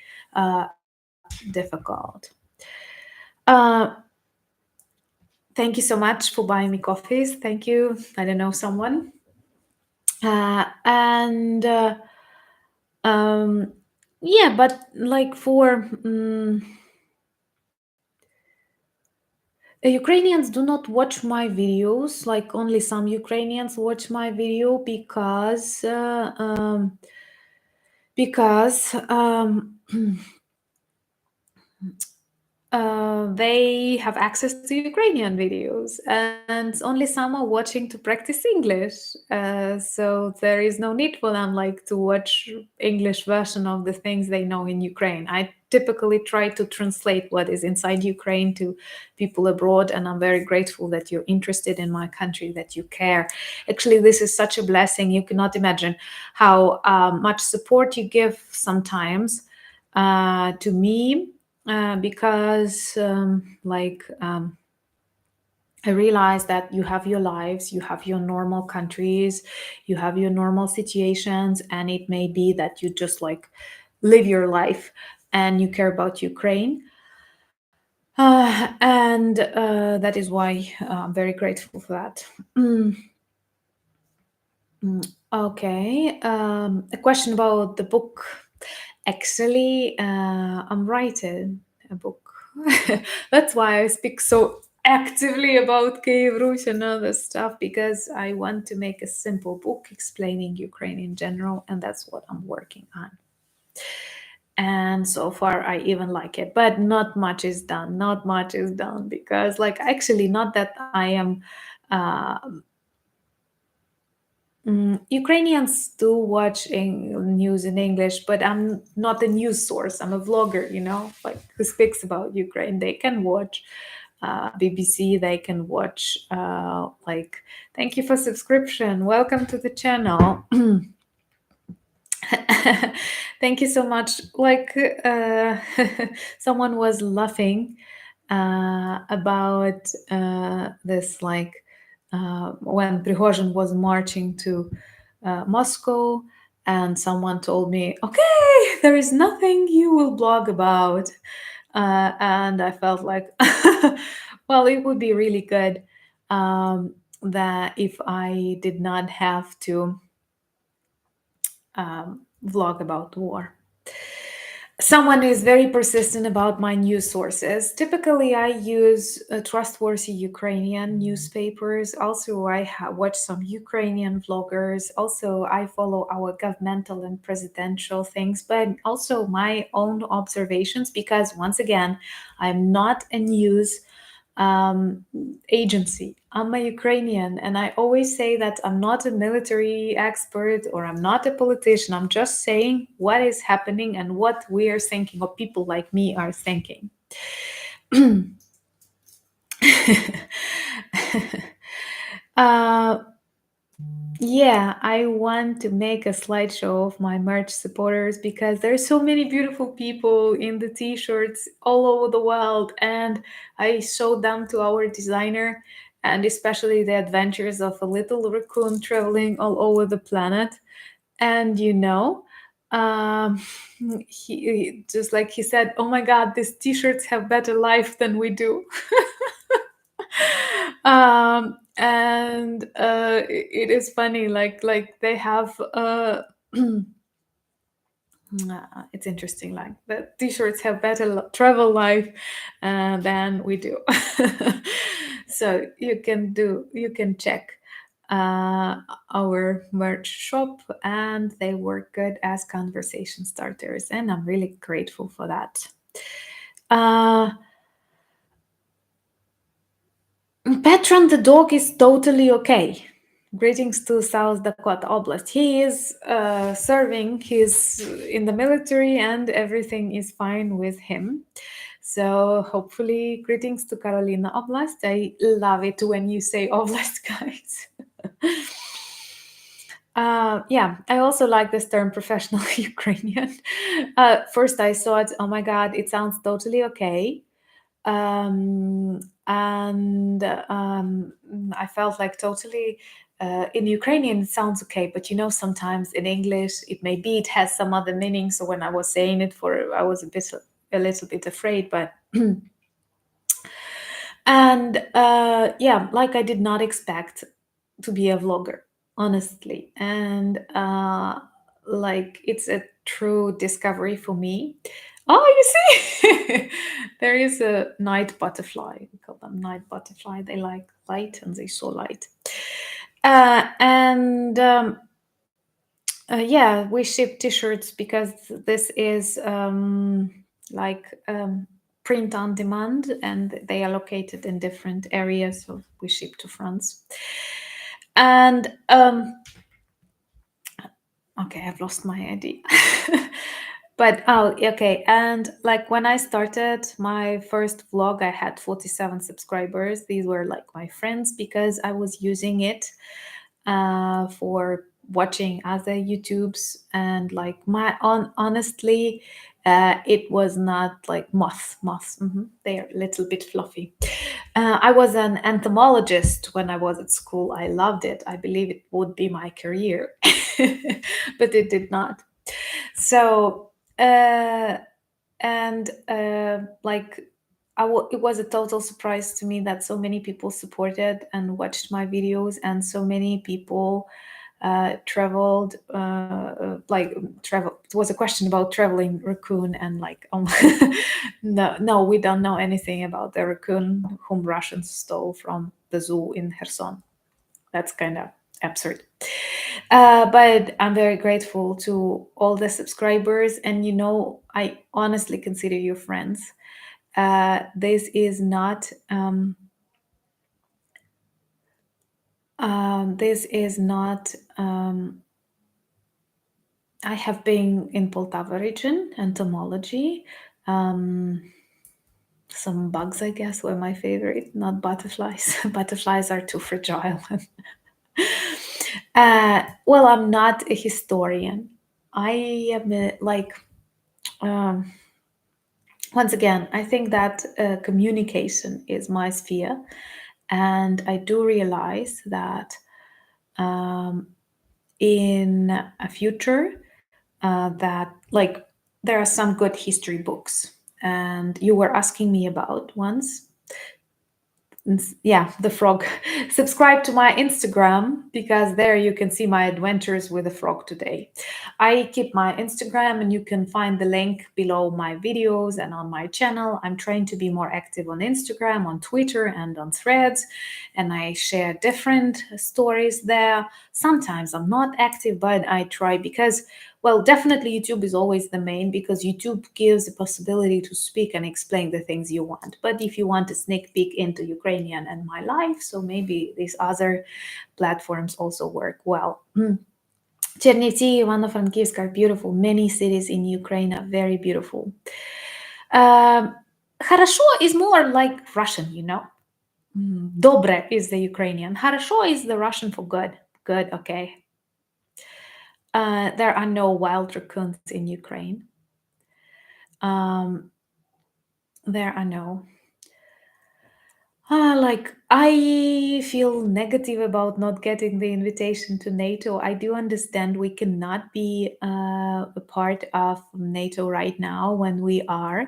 difficult. Uh, Thank you so much for buying me coffees. Thank you. I don't know someone. And um, yeah, but like for Ukrainians do not watch my videos. Like only some Ukrainians watch my video because they have access to Ukrainian videos, and only some are watching to practice English. So there is no need for them like to watch English version of the things they know in Ukraine. I typically try to translate what is inside Ukraine to people abroad, and I'm very grateful that you're interested in my country, that you care. Actually, this is such a blessing. You cannot imagine how much support you give sometimes to me because I realize that you have your lives, you have your normal countries, you have your normal situations, and it may be that you just like live your life and you care about Ukraine. And that is why I'm very grateful for that. Mm, okay. A question about the book. Actually, I'm writing a book. That's why I speak so actively about Kyiv Rus and other stuff, because I want to make a simple book explaining Ukraine in general, and that's what I'm working on. And so far, I even like it, but not much is done. Not much is done because, like, actually, not that I am. Uh, Ukrainians do watch news in English, but I'm not a news source. I'm a vlogger, like who speaks about Ukraine. They can watch BBC. They can watch like. Thank you for subscription. Welcome to the channel. Thank you so much. Like someone was laughing about this, like when Prigozhin was marching to Moscow, and someone told me, "Okay, there is nothing you will blog about," and I felt like, well, it would be really good that if I did not have to vlog about war. Someone is very persistent about my news sources. Typically, I use trustworthy Ukrainian newspapers. Also, I watch some Ukrainian vloggers. Also, I follow our governmental and presidential things, but also my own observations, because once again, I'm not a news um, agency. I'm a Ukrainian, and I always say that I'm not a military expert or I'm not a politician. I'm just saying what is happening and what we are thinking, or people like me are thinking. uh, Yeah, I want to make a slideshow of my merch supporters, because there's so many beautiful people in the t-shirts all over the world, and I showed them to our designer, and especially the adventures of a little raccoon traveling all over the planet. And um, just like he said, "Oh my God, these t-shirts have better life than we do." And it is funny, like they have it's interesting, like the t-shirts have better travel life than we do. So you can check our merch shop, and they work good as conversation starters, and I'm really grateful for that. uh Patron the dog is totally okay. Greetings to South Dakota Oblast. He is serving, he's in the military, and everything is fine with him. So, hopefully, greetings to Carolina Oblast. I love it when you say Oblast, guys. Yeah, I also like this term professional Ukrainian. First, I saw it, oh my God, it sounds totally okay. And I felt like totally in Ukrainian it sounds okay, but sometimes in English it has some other meaning. So when I was saying it I was a little bit afraid, but and yeah, like I did not expect to be a vlogger, honestly, and like it's a true discovery for me. Oh, you see, there is a night butterfly. We call them night butterfly. They like light and they saw light. And yeah, we ship T-shirts because this is like print on demand, and they are located in different areas. So we ship to France. And okay, I've lost my idea. But oh, okay. And like when I started my first vlog, I had 47 subscribers. These were like my friends because I was using it for watching other YouTubes, and like honestly, it was not like moths. They are a little bit fluffy. I was an entomologist when I was at school. I loved it. I believe it would be my career, but it did not. So, and like it was a total surprise to me that so many people supported and watched my videos, and so many people traveled like travel. It was a question about traveling raccoon, and like no, we don't know anything about the raccoon whom Russians stole from the zoo in Kherson. That's kind of absurd. But I'm very grateful to all the subscribers, and I honestly consider you friends. This is not this is not I have been in Poltava region, entomology. Um, some bugs, I guess, were my favorite, not butterflies. Butterflies are too fragile. Well, I'm not a historian. I am um, once again, I think that communication is my sphere. And I do realize that in a future, that like there are some good history books. And you were asking me about once, yeah, the frog. Subscribe to my Instagram because there you can see my adventures with the frog today. I keep my Instagram, and you can find the link below my videos and on my channel. I'm trying to be more active on Instagram, on Twitter, and on Threads, and I share different stories there. Sometimes I'm not active, but I try because, well, definitely YouTube is always the main, because YouTube gives the possibility to speak and explain the things you want. But if you want a sneak peek into Ukrainian and my life, so maybe these other platforms also work well. Chernivtsi, Ivano-Frankivsk are beautiful. Many cities in Ukraine are very beautiful. Хорошо is more like Russian. Dobre is the Ukrainian. Хорошо is the Russian for good. Good, okay. There are no wild raccoons in Ukraine. Um, there are no. Like, I feel negative about not getting the invitation to NATO. I do understand we cannot be a part of NATO right now when we are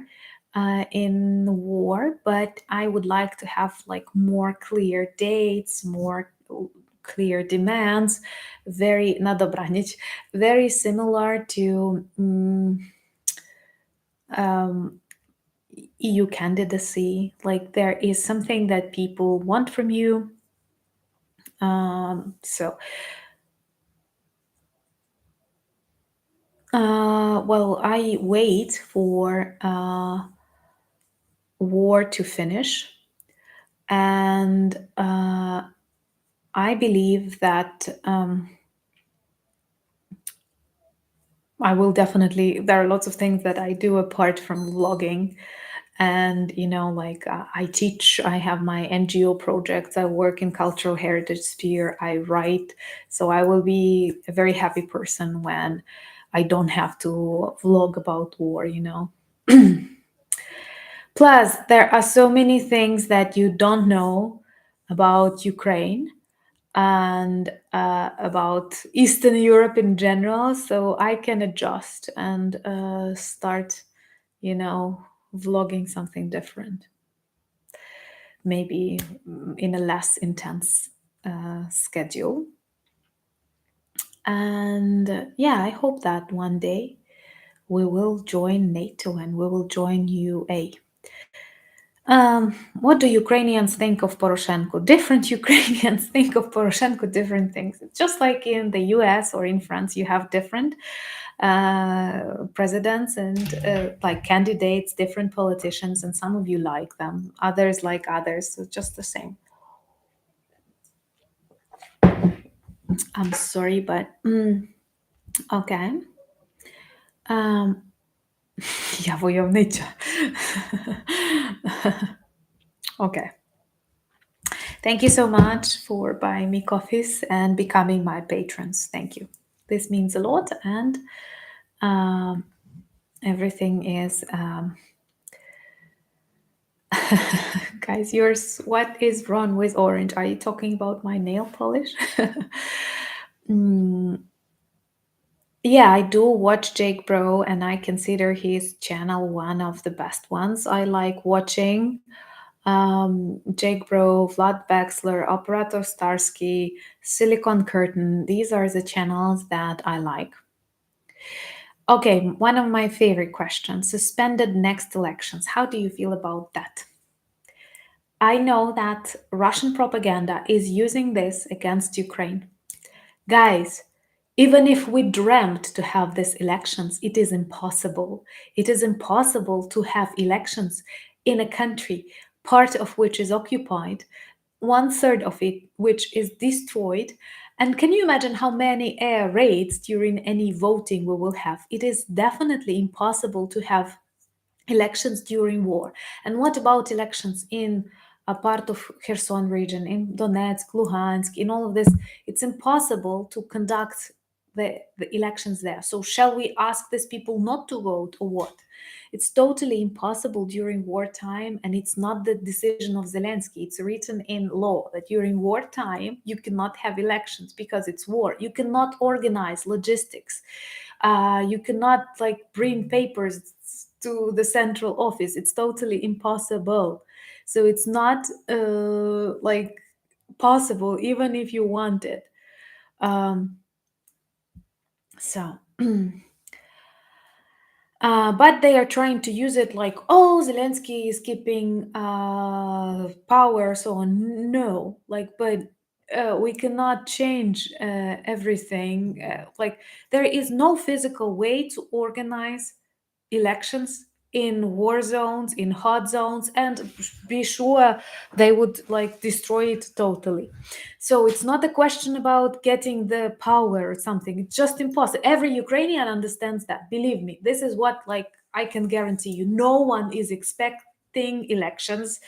in war, but I would like to have like more clear dates, more clear demands, very na dobranic, very similar to EU candidacy. Like there is something that people want from you. So, well, I wait for war to finish, and I believe that I will definitely. There are lots of things that I do apart from vlogging And like I teach, I have my NGO projects, I work in cultural heritage sphere, I write. So I will be a very happy person when I don't have to vlog about war. Plus, there are so many things that you don't know about Ukraine and about Eastern Europe in general. So I can adjust and start, you know, vlogging something different, maybe in a less intense schedule. And yeah, I hope that one day we will join NATO and we will join UA. What do Ukrainians think of Poroshenko? Different Ukrainians think of Poroshenko different things. It's just like in the US or in France, you have different presidents and like candidates, different politicians, and some of you like them, others like others. So just the same. I'm sorry, but okay. Um, ja wojownicza. Okay. Thank you so much for buying me coffees and becoming my patrons. Thank you. This means a lot, and um, everything is. Guys, yours. What is wrong with orange? Are you talking about my nail polish? Yeah, I do watch Jake Bro, and I consider his channel one of the best ones. I like watching Jake Bro, Vlad Baxler, Operator Starsky, Silicon Curtain. These are the channels that I like. Okay, one of my favorite questions: suspended next elections. How do you feel about that? I know that Russian propaganda is using this against Ukraine. Guys, even if we dreamt to have these elections, it is impossible. It is impossible to have elections in a country, part of which is occupied, one third of it which is destroyed. And can you imagine how many air raids during any voting we will have? It is definitely impossible to have elections during war. And what about elections in a part of Kherson region, in Donetsk, Luhansk, in all of this? It's impossible to conduct the elections there. So shall we ask these people not to vote or what? It's totally impossible during wartime, and it's not the decision of Zelensky. It's written in law that during wartime you cannot have elections because it's war. You cannot organize logistics. You cannot like bring papers to the central office. It's totally impossible. So it's not like possible even if you want it. Um, so but they are trying to use it like, oh, Zelensky is keeping power, so on. No, like, but we cannot change everything. Like, there is no physical way to organize elections in war zones, in hot zones, and be sure they would like destroy it totally. So it's not a question about getting the power or something. It's just impossible. Every Ukrainian understands that. Believe me, this is what like I can guarantee you. No one is expecting elections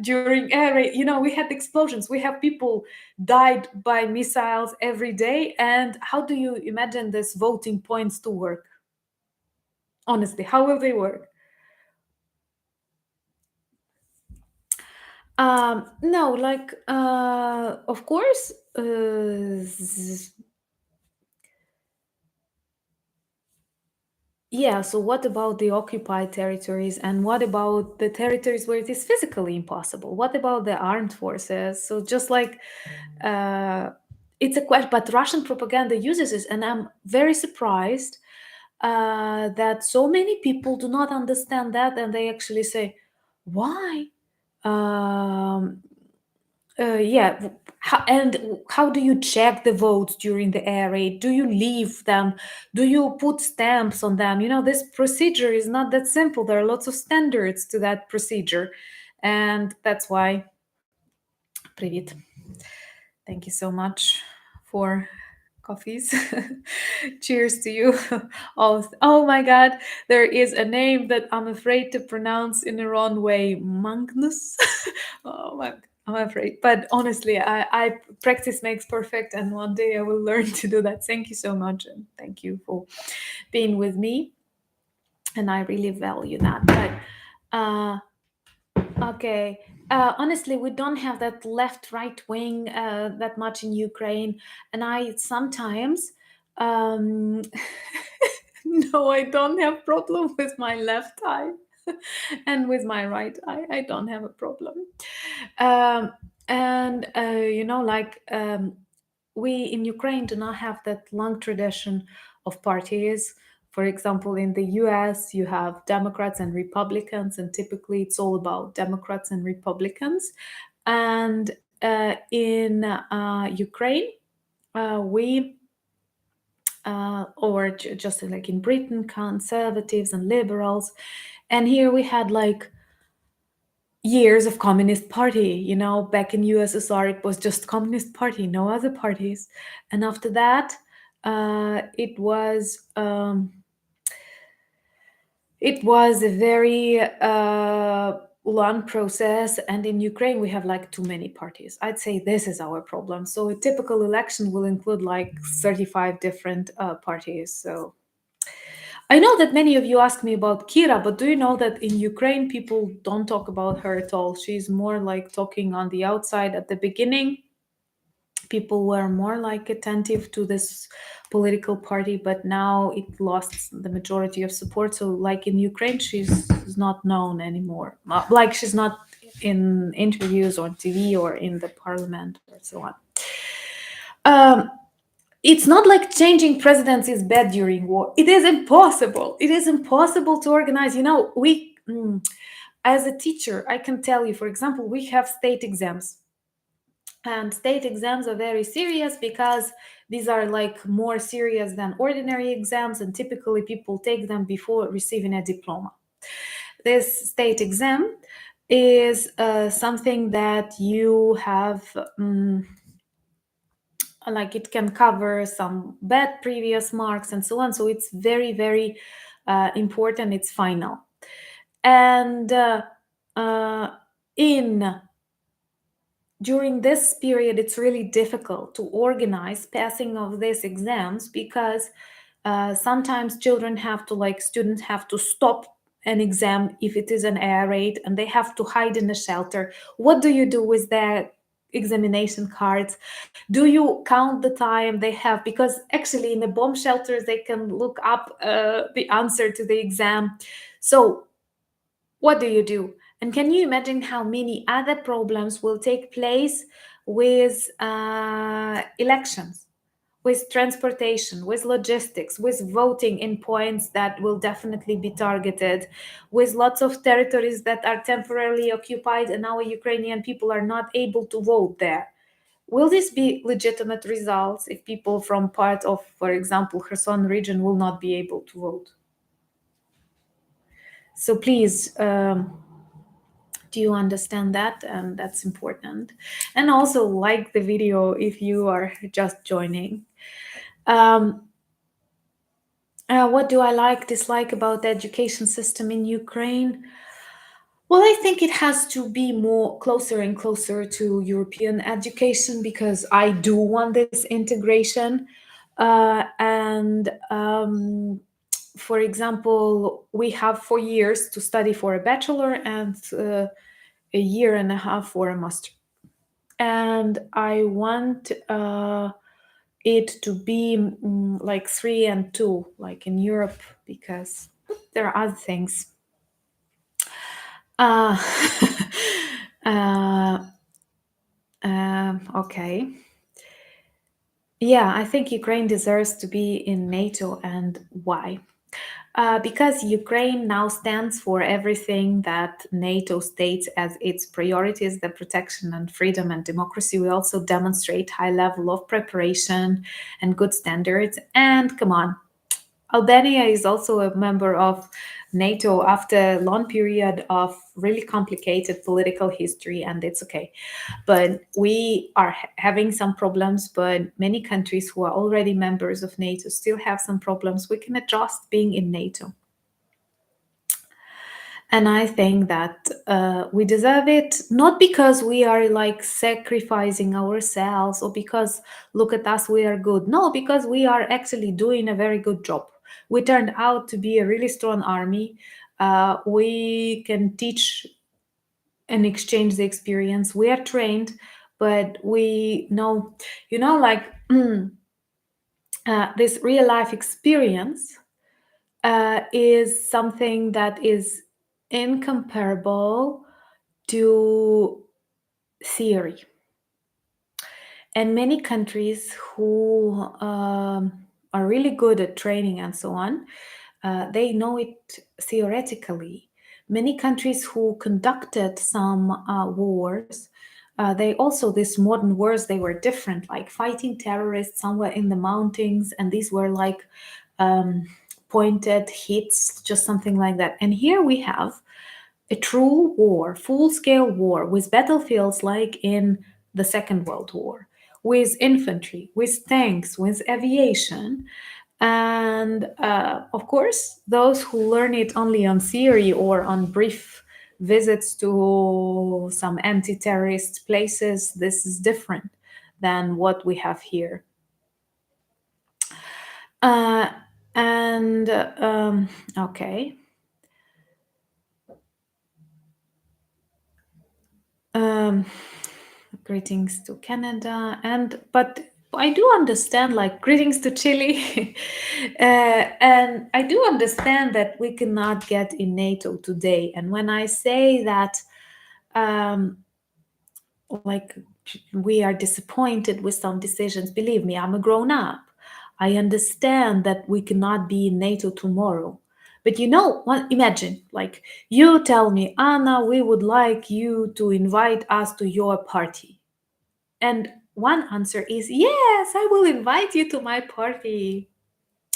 during air raid. We had explosions. We have people died by missiles every day. And how do you imagine this voting points to work? Honestly, how will they work? No, like of course yeah, so what about the occupied territories, and what about the territories where it is physically impossible? What about the armed forces? So just like it's a question, but Russian propaganda uses this, and I'm very surprised that so many people do not understand that, and they actually say, why? Um, yeah. And how do you check the votes during the air raid? Do you leave them? Do you put stamps on them? This procedure is not that simple. There are lots of standards to that procedure. And that's why, Привет. Thank you so much for coffees. Cheers to you. Oh my God, there is a name that I'm afraid to pronounce in the wrong way. Magnus. Oh my, I'm afraid. But honestly, I practice makes perfect, and one day I will learn to do that. Thank you so much, and thank you for being with me. And I really value that. But uh, okay. Honestly, we don't have that left right wing that much in Ukraine, and I sometimes um, no, I don't have problem with my left eye, and with my right eye, I don't have a problem. Um, and like we in Ukraine do not have that long tradition of parties. For example, in the US, you have Democrats and Republicans, and typically it's all about Democrats and Republicans. And in Ukraine, we or just like in Britain, conservatives and liberals. And here we had like years of communist party. Back in USSR it was just communist party, no other parties. And after that, it was a very long process. And in Ukraine we have like too many parties. I'd say this is our problem. So a typical election will include like 35 different parties. So I know that many of you ask me about Kira, but do you know that in Ukraine people don't talk about her at all? She's more like talking on the outside. At the beginning, people were more like attentive to this political party, but now it lost the majority of support. So, like in Ukraine, she's not known anymore. Like she's not in interviews on TV or in the parliament or so on. Um, it's not like changing presidents is bad during war. It is impossible. It is impossible to organize. As a teacher, I can tell you, for example, we have state exams. And state exams are very serious because these are like more serious than ordinary exams, and typically people take them before receiving a diploma. This state exam is something that you have. Like it can cover some bad previous marks and so on, so it's very very important. It's final. And uh, in during this period it's really difficult to organize passing of these exams because sometimes children have to like students have to stop an exam if it is an air raid, and they have to hide in a shelter. What do you do with their examination cards? Do you count the time they have? Because actually in the bomb shelters they can look up the answer to the exam. So what do you do? And can you imagine how many other problems will take place with elections, with transportation, with logistics, with voting in points that will definitely be targeted, with lots of territories that are temporarily occupied and our Ukrainian people are not able to vote there? Will this be legitimate results if people from part of, for example, Kherson region will not be able to vote? So please, do you understand that? And that's important. And also like the video if you are just joining. Um, what do I like, dislike about the education system in Ukraine? Well, I think it has to be more closer and closer to European education because I do want this integration. And for example, we have 4 years to study for a bachelor and a year and a half for a master. And I want it to be like 3 and 2, like in Europe, because there are other things. Uh, uh, okay. Yeah, I think Ukraine deserves to be in NATO. And why? Because Ukraine now stands for everything that NATO states as its priorities: the protection and freedom and democracy. We also demonstrate high level of preparation and good standards. And come on, Albania is also a member of NATO after a long period of really complicated political history, and it's okay. But we are having some problems, but many countries who are already members of NATO still have some problems. We can adjust being in NATO. And I think that we deserve it, not because we are like sacrificing ourselves or because look at us, we are good. No, because we are actually doing a very good job. We turned out to be a really strong army. We can teach and exchange the experience. We are trained, but we know, like this real life experience is something that is incomparable to theory. And many countries who are really good at training and so on, they know it theoretically. Many countries who conducted some wars, they also, these modern wars, they were different, like fighting terrorists somewhere in the mountains, and these were like um, pointed hits, just something like that. And here we have a true war, full scale war, with battlefields like in the Second World War, with infantry, with tanks, with aviation. And of course, those who learn it only on theory or on brief visits to some anti terrorist places, this is different than what we have here. Uh, and okay. Um, Greetings to Canada, and but I do understand, like greetings to Chile, and I do understand that we cannot get in NATO today. And when I say that, um, like we are disappointed with some decisions, believe me, I'm a grown up. I understand that we cannot be in NATO tomorrow. But imagine, like you tell me, Anna, we would like you to invite us to your party. And one answer is, yes, I will invite you to my party.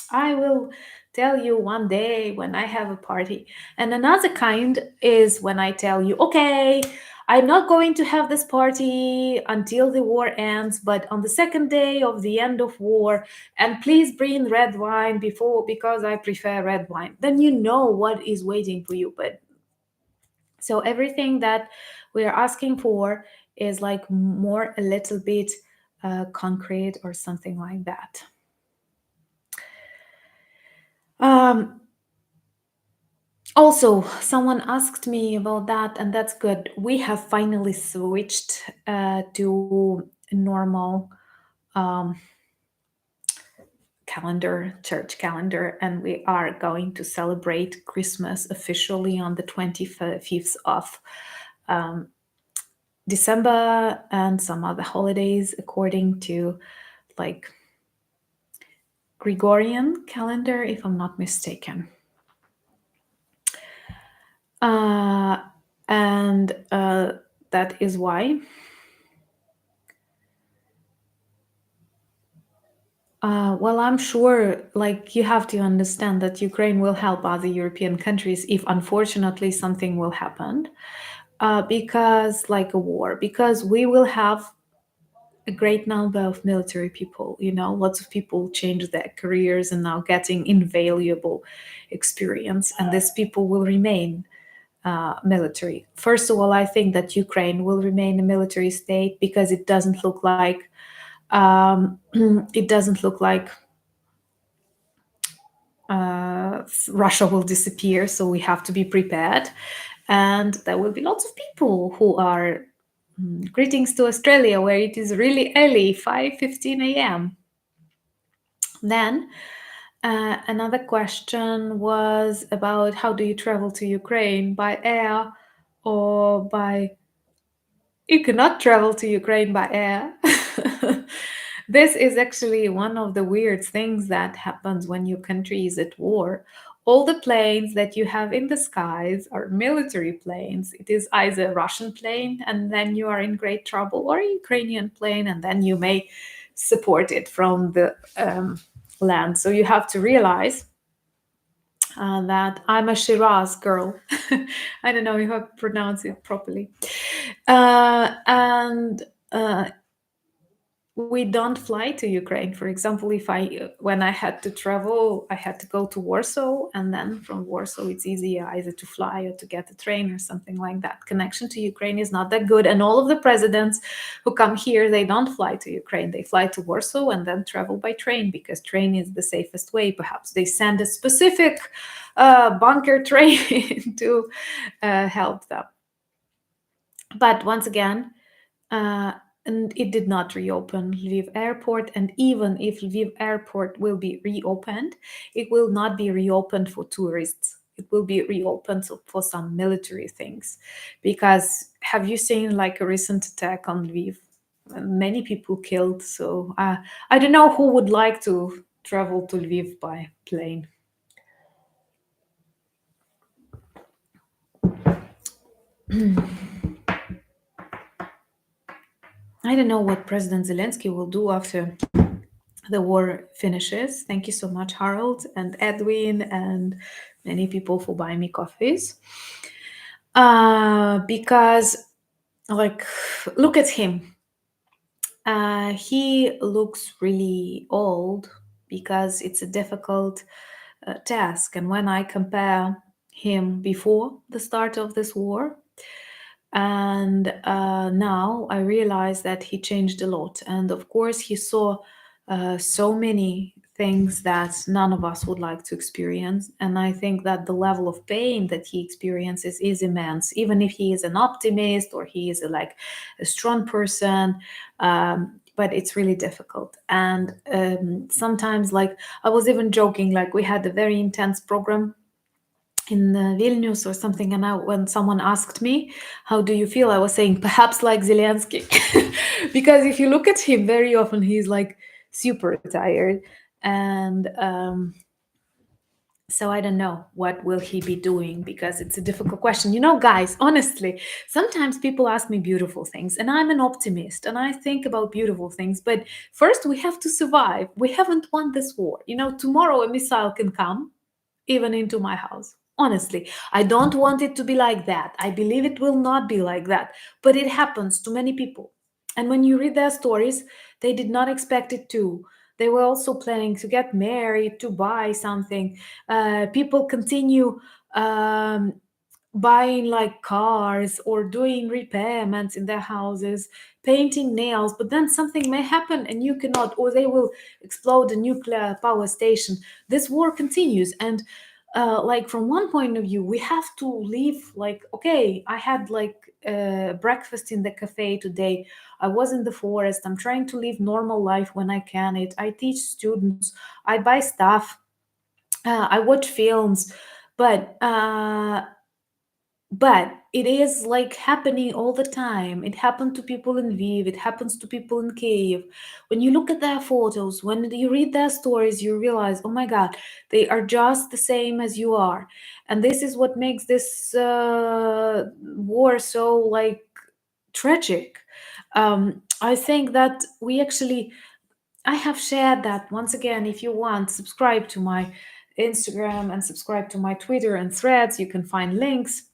I will tell you one day when I have a party. And another kind is when I tell you, okay, I'm not going to have this party until the war ends, but on the second day of the end of war, and please bring red wine before because I prefer red wine. Then you know what is waiting for you. But so everything that we are asking for is like more a little bit concrete or something like that. Um, Also, someone asked me about that, and that's good. We have finally switched to normal um, calendar, church calendar, and we are going to celebrate Christmas officially on the 25th of um, December and some other holidays according to like Gregorian calendar, if I'm not mistaken. Uh, and that is why. Well, I'm sure, like, you have to understand that Ukraine will help other European countries if unfortunately something will happen. Because, like a war, because we will have a great number of military people. Lots of people change their careers and now getting invaluable experience, and these people will remain military. First of all, I think that Ukraine will remain a military state because it doesn't look like it doesn't look like Russia will disappear, so we have to be prepared. And there will be lots of people who are greetings to Australia, where it is really early, 5:15 a.m. Then another question was about how do you travel to Ukraine, by air or by. You cannot travel to Ukraine by air. This is actually one of the weird things that happens when your country is at war. All the planes that you have in the skies are military planes. It is either a Russian plane and then you are in great trouble, or a Ukrainian plane and then you may support it from the land. So you have to realize that I'm a Shiraz girl. I don't know if I pronounce it properly. And we don't fly to Ukraine. For example, if I when I had to travel, I had to go to Warsaw, and then from Warsaw it's easier either to fly or to get a train or something like that. Connection to Ukraine is not that good, and all of the presidents who come here, they don't fly to Ukraine. They fly to Warsaw and then travel by train because train is the safest way. Perhaps they send a specific bunker train to help them. But once again, uh, and it did not reopen Lviv airport. And even if Lviv airport will be reopened, it will not be reopened for tourists. It will be reopened for some military things. Because have you seen like a recent attack on Lviv? Many people killed. So I don't know who would like to travel to Lviv by plane. I don't know what President Zelensky will do after the war finishes. Thank you so much, Harold and Edwin, and many people for buying me coffees. Because, like, look at him. He looks really old because it's a difficult task. And when I compare him before the start of this war, and now I realize that he changed a lot. And of course, he saw so many things that none of us would like to experience. And I think that the level of pain that he experiences is immense, even if he is an optimist or he is like a strong person. But it's really difficult. And sometimes, like, I was even joking, like, we had a very intense program in Vilnius or something, and when someone asked me, "How do you feel?" I was saying, perhaps like Zelensky, because if you look at him, very often he's like super tired, and so I don't know what will he be doing because it's a difficult question. You know, guys, honestly, sometimes people ask me beautiful things, and I'm an optimist, and I think about beautiful things. But first, we have to survive. We haven't won this war. You know, tomorrow a missile can come even into my house. Honestly, I don't want it to be like that. I believe it will not be like that. But it happens to many people. And when you read their stories, they did not expect it to. They were also planning to get married, to buy something. People continue um, buying like cars or doing repairments in their houses, painting nails, but then something may happen and you cannot, or they will explode a nuclear power station. This war continues. And like from one point of view, we have to live like, okay, I had like breakfast in the cafe today. I was in the forest. I'm trying to live normal life when I can. I teach students. I buy stuff. I watch films, but it is like happening all the time. It happened to people in Lviv, it happens to people in Kiev. When you look at their photos, when you read their stories, you realize, oh my God, they are just the same as you are. And this is what makes this war so like tragic. I think that we actually, I have shared that once again. If you want, subscribe to my Instagram and subscribe to my Twitter and threads. You can find links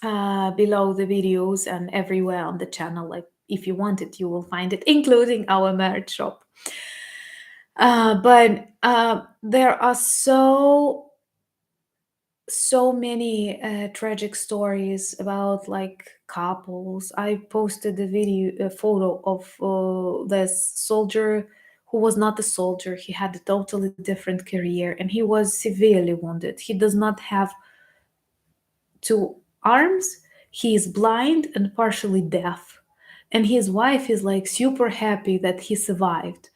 below the videos and everywhere on the channel. Like if you want it, you will find it, including our merch shop. But there are so many tragic stories about like couples. I posted a photo of this soldier who was not a soldier. He had a totally different career, and he was severely wounded. He does not have two arms. He is blind and partially deaf. And his wife is like super happy that he survived.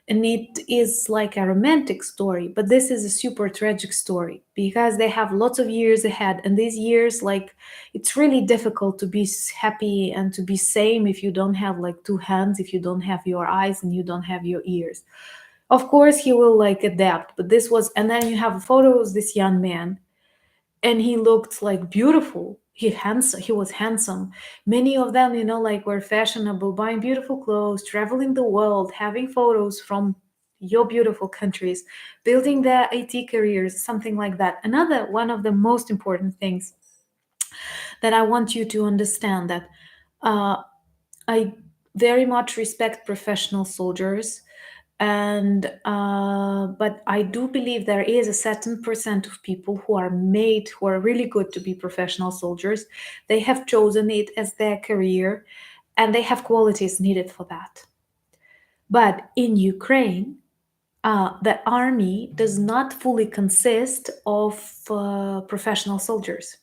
And it is like a romantic story, but this is a super tragic story because they have lots of years ahead. And these years, like, it's really difficult to be happy and to be sane if you don't have like two hands, if you don't have your eyes and you don't have your ears. Of course, he will like adapt, but this was, and then you have a photo of this young man and he looked like beautiful. He was handsome. Many of them, you know, like were fashionable, buying beautiful clothes, traveling the world, having photos from your beautiful countries, building their IT careers, something like that. Another one of the most important things that I want you to understand that uh, I very much respect professional soldiers, and but I do believe there is a certain percent of people who are made, who are really good to be professional soldiers. They have chosen it as their career, and they have qualities needed for that. But in Ukraine, the army does not fully consist of professional soldiers.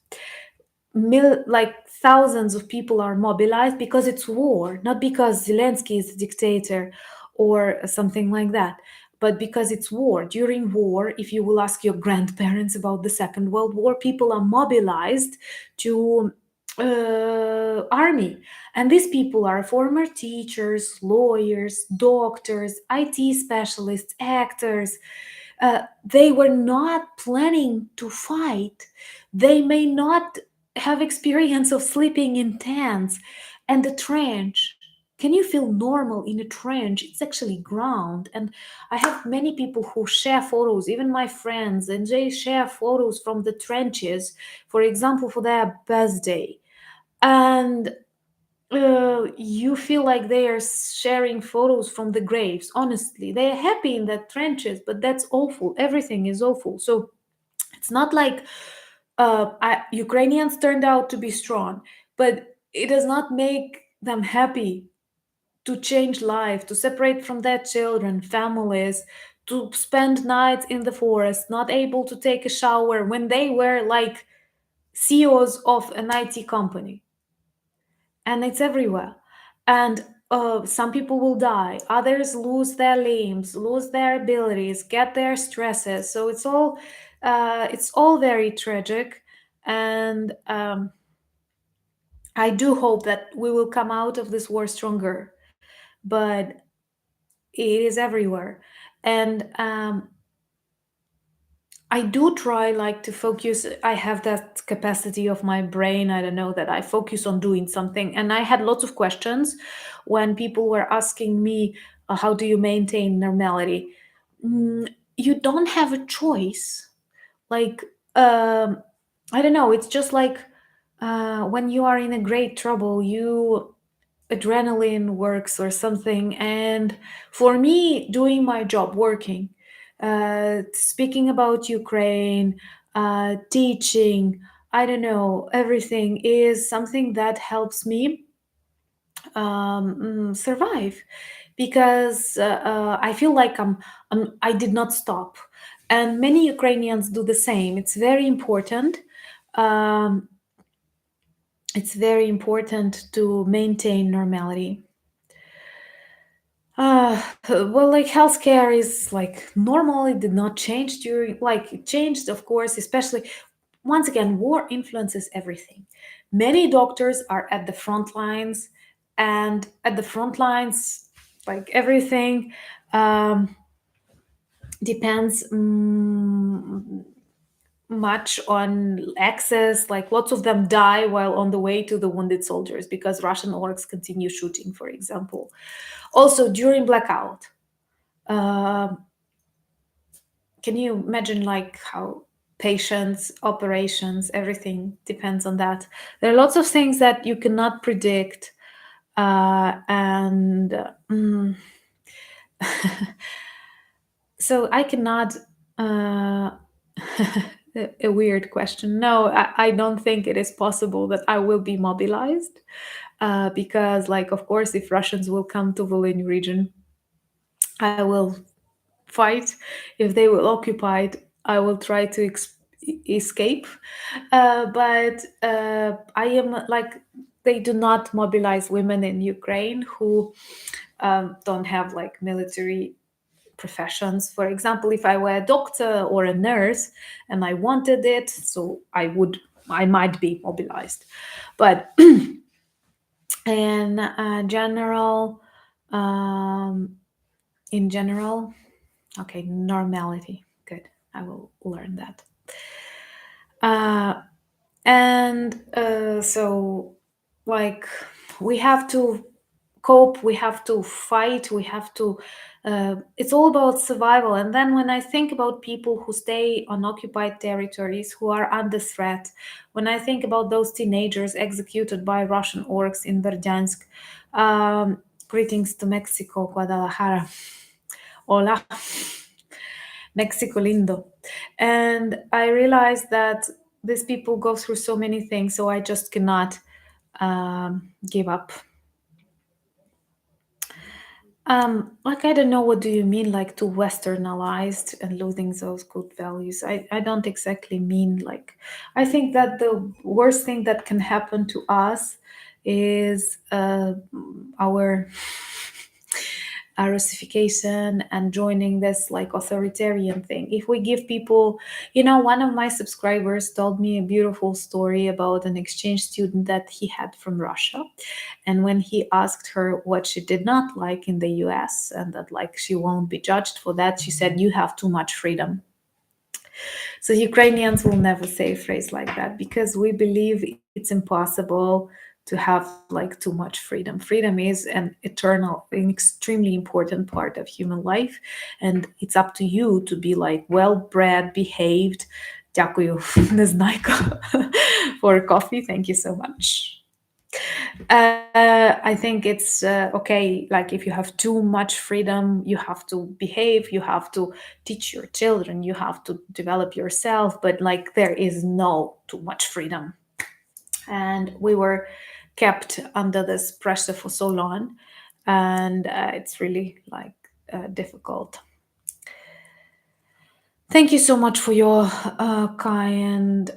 Like thousands of people are mobilized because it's war, not because Zelensky is a dictator or something like that, but because it's war. During war, if you will ask your grandparents about the Second World War, people are mobilized to army, and these people are former teachers, lawyers, doctors, IT specialists, actors. They were not planning to fight. They may not have experience of sleeping in tents and the trench. Can you feel normal in a trench? It's actually ground. And I have many people who share photos, even my friends, and they share photos from the trenches, for example, for their birthday. And you feel like they are sharing photos from the graves. Honestly, they are happy in the trenches, but that's awful. Everything is awful. So it's not like Ukrainians turned out to be strong, but it does not make them happy to change life, to separate from their children, families, to spend nights in the forest, not able to take a shower when they were like CEOs of an IT company. And it's everywhere. And some people will die, others lose their limbs, lose their abilities, get their stresses. So it's all very tragic. And I do hope that we will come out of this war stronger, but it is everywhere. And I do try like to focus. I have that capacity of my brain. I don't know that I focus on doing something. And I had lots of questions when people were asking me, how do you maintain normality? You don't have a choice. Like, I don't know. It's just like when you are in a great trouble, you adrenaline works or something. And for me, doing my job, working, speaking about Ukraine, teaching, I don't know, everything is something that helps me survive, because I feel like I did not stop. And many Ukrainians do the same. Um, it's very important to maintain normality. Well, like healthcare is like normal. It did not change during, like it changed, of course, especially once again, war influences everything. Many doctors are at the front lines, and at the front lines, like everything um, depends much on access. Like lots of them die while on the way to the wounded soldiers because Russian orcs continue shooting, for example. Also, during blackout, uh, can you imagine like how patients, operations, everything depends on that? There are lots of things that you cannot predict, and so I cannot. Uh, a weird question. No, I don't think it is possible that I will be mobilized, because, like, of course, if Russians will come to Volhynia region, I will fight. If they will occupy it, I will try to escape. But I am like, they do not mobilize women in Ukraine who don't have like military professions. For example, if I were a doctor or a nurse and I wanted it, so I might be mobilized. But in general, um, in general, okay, normality. Good. I will learn that. Uh, and so, like, we have to cope, we have to fight, we have to it's all about survival. And then when I think about people who stay on occupied territories, who are under threat, when I think about those teenagers executed by Russian orcs in Verdansk, greetings to Mexico, Guadalajara, hola, Mexico lindo. And I realized that these people go through so many things, so I just cannot give up. Like, I don't know, what do you mean, like, to westernized and losing those good values? I don't exactly mean like, I think that the worst thing that can happen to us is our Russification and joining this like authoritarian thing. If we give people, one of my subscribers told me a beautiful story about an exchange student that he had from Russia. And when he asked her what she did not like in the US and that like she won't be judged for that, she said, "You have too much freedom." So Ukrainians will never say a phrase like that because we believe it's impossible to have like too much freedom. Freedom is an extremely important part of human life, and it's up to you to be like well-bred, behaved. Дякую, не знайка, for coffee. Thank you so much. I think it's okay. Like, if you have too much freedom, you have to behave, you have to teach your children, you have to develop yourself. But like, there is no too much freedom. And we were kept under this pressure for so long. And it's really like difficult. Thank you so much for your kind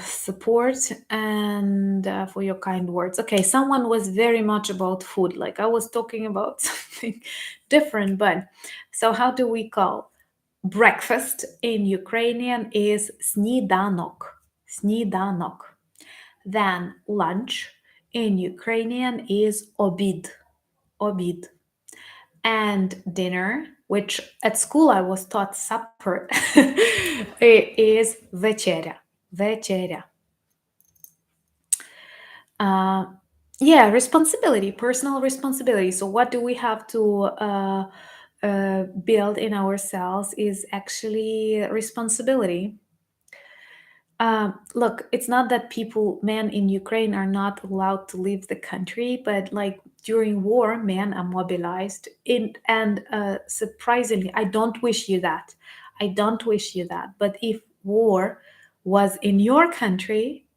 support and for your kind words. Okay, someone was very much about food. Like, I was talking about something different, but so how do we call breakfast in Ukrainian is snidanok. Snidanok. Then lunch in Ukrainian is obid. Obid. And dinner, which at school I was taught supper, it is вечеря. Вечеря. Yeah, responsibility, personal responsibility. So what do we have to build in ourselves is actually responsibility. Look, it's not that men in Ukraine are not allowed to leave the country, but like during war, men are mobilized. And surprisingly, I don't wish you that. I don't wish you that. But if war was in your country,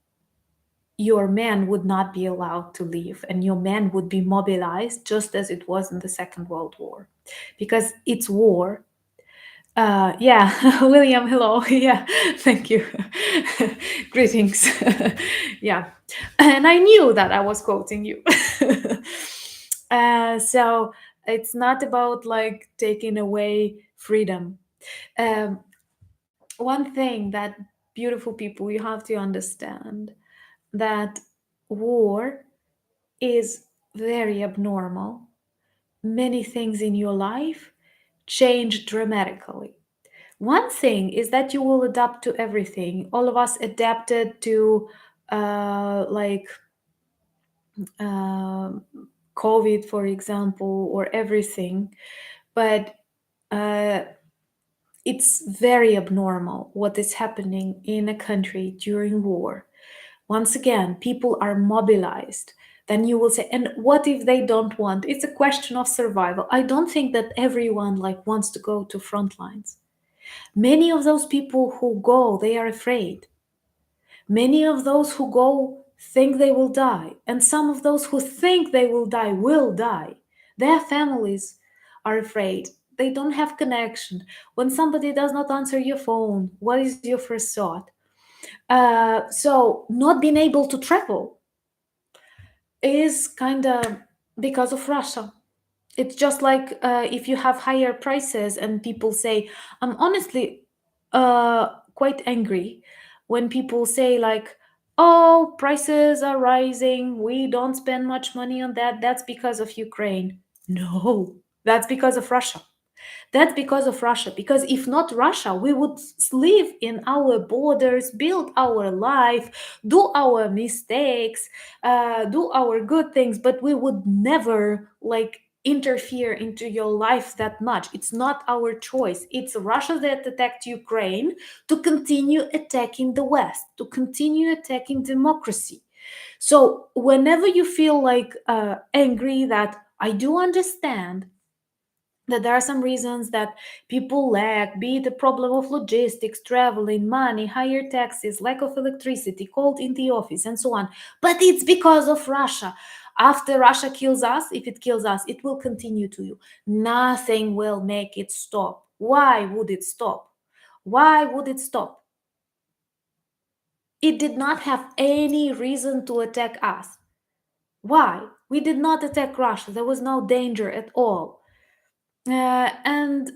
your men would not be allowed to leave, and your men would be mobilized just as it was in the Second World War, because it's war. Yeah, William, hello. Yeah, thank you. Greetings. Yeah, and I knew that I was quoting you. So it's not about like taking away freedom. Um, One thing that beautiful people, you have to understand that war is very abnormal. Many things in your life change dramatically. One thing is that you will adapt to everything. All of us adapted to like um COVID, for example, or everything. But uh, it's very abnormal what is happening in a country during war. Once again, people are mobilized. Then you will say, and what if they don't want? It's a question of survival. I don't think that everyone like wants to go to front lines. Many of those people who go, they are afraid. Many of those who go think they will die, and some of those who think they will die will die. Their families are afraid. They don't have connection. When somebody does not answer your phone, what is your first thought? So, not being able to travel is kind of because of Russia. It's just like if you have higher prices and people say, I'm honestly quite angry when people say like, oh, prices are rising, we don't spend much money on that, that's because of Ukraine. No, that's because of Russia. That's because of Russia. Because if not Russia, we would live in our borders, build our life, do our mistakes, do our good things, but we would never like interfere into your life that much. It's not our choice. It's Russia that attacked Ukraine to continue attacking the West, to continue attacking democracy. So whenever you feel like angry, that I do understand that there are some reasons that people lack, be it a problem of logistics, traveling, money, higher taxes, lack of electricity, cold in the office, and so on. But it's because of Russia. After Russia kills us, if it kills us, it will continue to you. Nothing will make it stop. Why would it stop? Why would it stop? It did not have any reason to attack us. Why? We did not attack Russia. There was no danger at all. And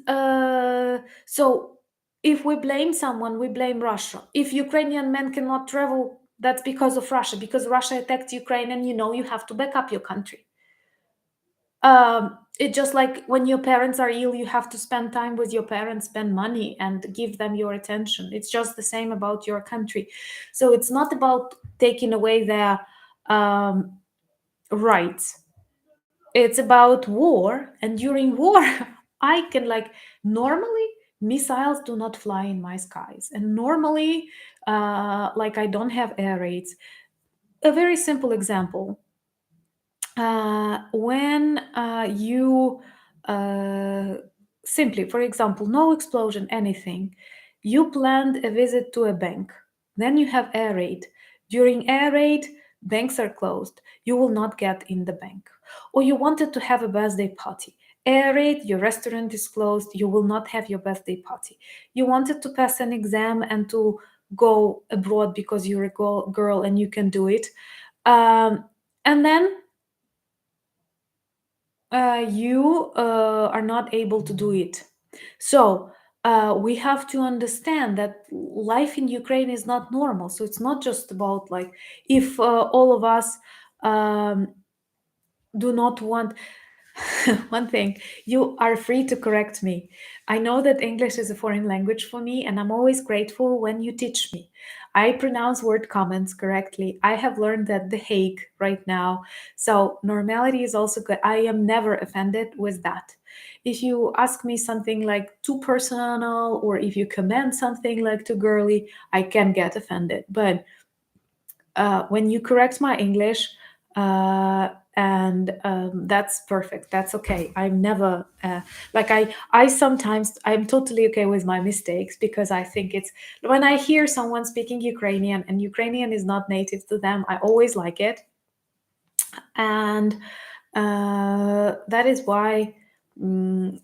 so, if we blame someone, we blame Russia. If Ukrainian men cannot travel, that's because of Russia, because Russia attacked Ukraine, and you have to back up your country. It's just like when your parents are ill, you have to spend time with your parents, spend money, and give them your attention. It's just the same about your country. So it's not about taking away their um, rights. It's about war, and during war, I can like normally missiles do not fly in my skies, and normally, like I don't have air raids. A very simple example: when you uh, simply, for example, no explosion, anything, you planned a visit to a bank, then you have air raid. During air raid, banks are closed. You will not get in the bank. Or you wanted to have a birthday party. Air raid, your restaurant is closed. You will not have your birthday party. You wanted to pass an exam and to go abroad because you're a girl and you can do it. And then you are not able to do it. So we have to understand that life in Ukraine is not normal. So it's not just about like if all of us um, do not want one thing, you are free to correct me. I know that English is a foreign language for me, and I'm always grateful when you teach me. I pronounce word comments correctly. I have learned that The Hague right now. So normality is also good. I am never offended with that. If you ask me something like too personal, or if you comment something like too girly, I can get offended. But when you correct my English, and that's perfect. That's okay. I'm never like I sometimes I'm totally okay with my mistakes, because I think it's when I hear someone speaking Ukrainian and Ukrainian is not native to them, I always like it, and that is why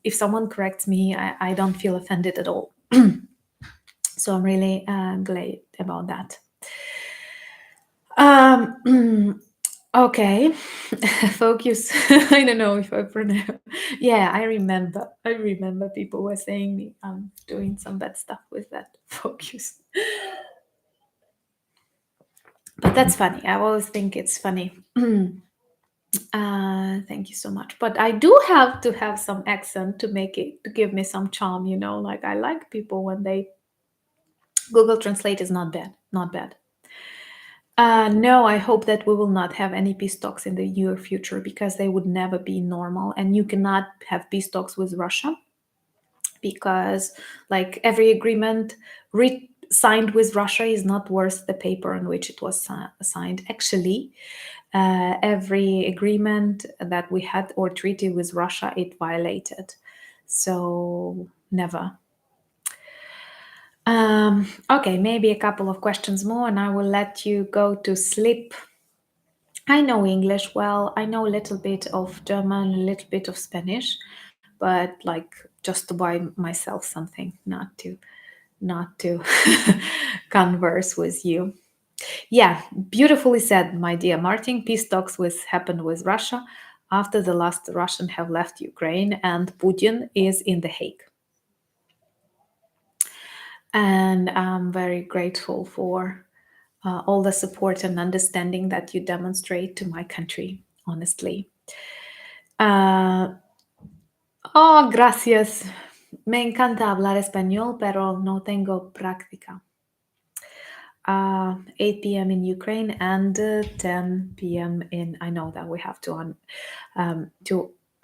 if someone corrects me, I don't feel offended at all. So I'm really glad about that. Okay. Focus. I don't know if I pronounce. Yeah, I remember people were saying me doing some bad stuff with that focus. But that's funny. I always think it's funny. Thank you so much. But I do have to have some accent to make it to give me some charm, like I like people when they Google Translate is not bad. Not bad. No, I hope that we will not have any peace talks in the near future, because they would never be normal. And you cannot have peace talks with Russia, because, like, every agreement signed with Russia is not worth the paper on which it was signed. Actually, every agreement that we had or treaty with Russia, it violated. So, never. Okay, maybe a couple of questions more, and I will let you go to sleep. I know English well. I know a little bit of German, a little bit of Spanish, but like just to buy myself something, not to converse with you. Yeah, beautifully said, my dear Martin. Peace talks happened with Russia after the last Russian have left Ukraine, and Putin is in The Hague. And I'm very grateful for all the support and understanding that you demonstrate to my country, honestly. Uh, Oh, gracias. Me encanta hablar español, pero no tengo práctica. 8 p.m. in Ukraine and 10 p.m. in. I know that we have 2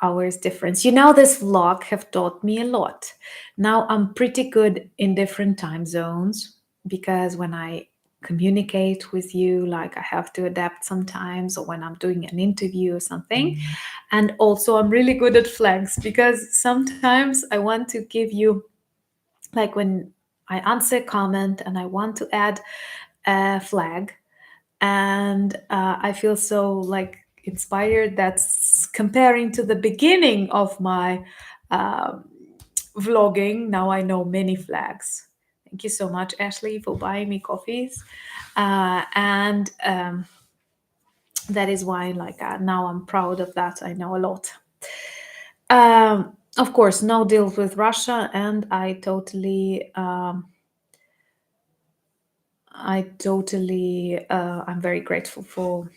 hours difference. This vlog have taught me a lot. Now I'm pretty good in different time zones because when I communicate with you, like I have to adapt sometimes, or when I'm doing an interview or something. And also, I'm really good at flags because sometimes I want to give you, like when I answer a comment and I want to add a flag, and I feel so like inspired. That's comparing to the beginning of my um vlogging. Now I know many flags. Thank you so much, Ashley, for buying me coffees, and that is why, like, now I'm proud of that. I know a lot. Of course, no deals with Russia, and I'm very grateful for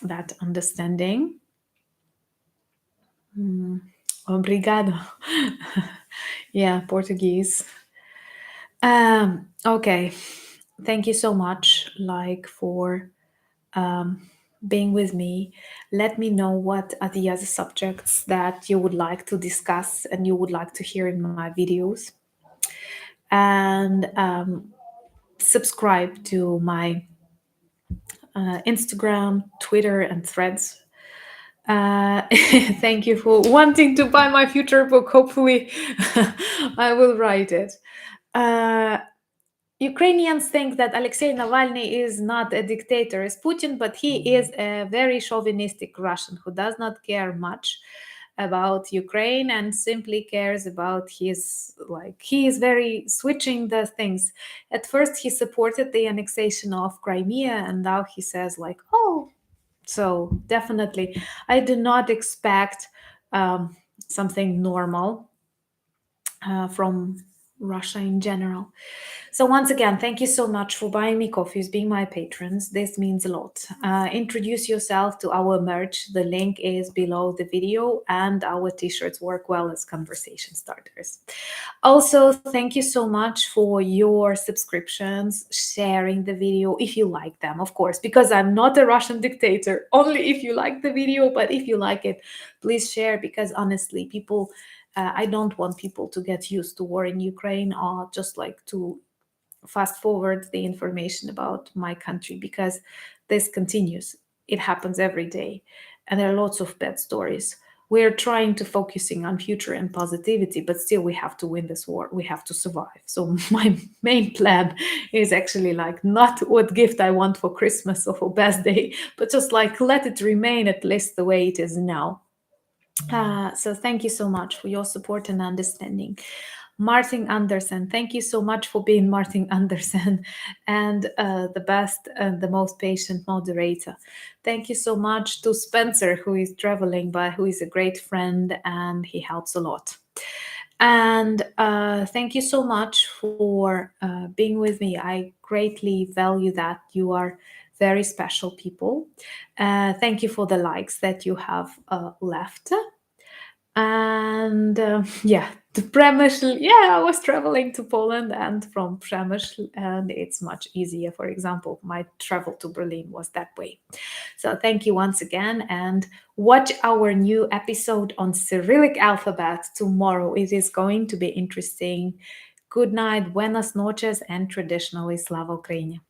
that understanding. Obrigado. Yeah, Portuguese. Okay. Thank you so much, like, for being with me. Let me know what are the other subjects that you would like to discuss and you would like to hear in my videos. And subscribe to my Instagram, Twitter, and Threads. Thank you for wanting to buy my future book. Hopefully, I will write it. Uh, Ukrainians think that Alexei Navalny is not a dictator as Putin, but he is a very chauvinistic Russian who does not care much about Ukraine and simply cares about he is very switching the things. At first, he supported the annexation of Crimea, and now he says, like, oh, so definitely, I do not expect something normal from Russia in general. So once again, thank you so much for buying me coffees, being my patrons. This means a lot. Introduce yourself to our merch. The link is below the video, and our t-shirts work well as conversation starters. Also, thank you so much for your subscriptions, sharing the video if you like them, of course, because I'm not a Russian dictator. Only if you like the video, but if you like it, please share, because honestly, people, I don't want people to get used to war in Ukraine or just like to fast forward the information about my country, because this continues. It happens every day, and there are lots of bad stories. We're trying to focusing on future and positivity, but still we have to win this war. We have to survive. So my main plan is actually like not what gift I want for Christmas or for birthday, but just like let it remain at least the way it is now. So thank you so much for your support and understanding. Martin Anderson, thank you so much for being Martin Anderson and the best and the most patient moderator. Thank you so much to Spencer, who is traveling, but who is a great friend and he helps a lot. And thank you so much for being with me. I greatly value that. You are very special people. Thank you for the likes that you have left. And yeah, the Przemysl. Yeah, I was traveling to Poland and from Przemysl, and it's much easier. For example, my travel to Berlin was that way. So thank you once again, and watch our new episode on Cyrillic alphabet tomorrow. It is going to be interesting. Good night, buenas noches, and traditionally Slava Ukraini.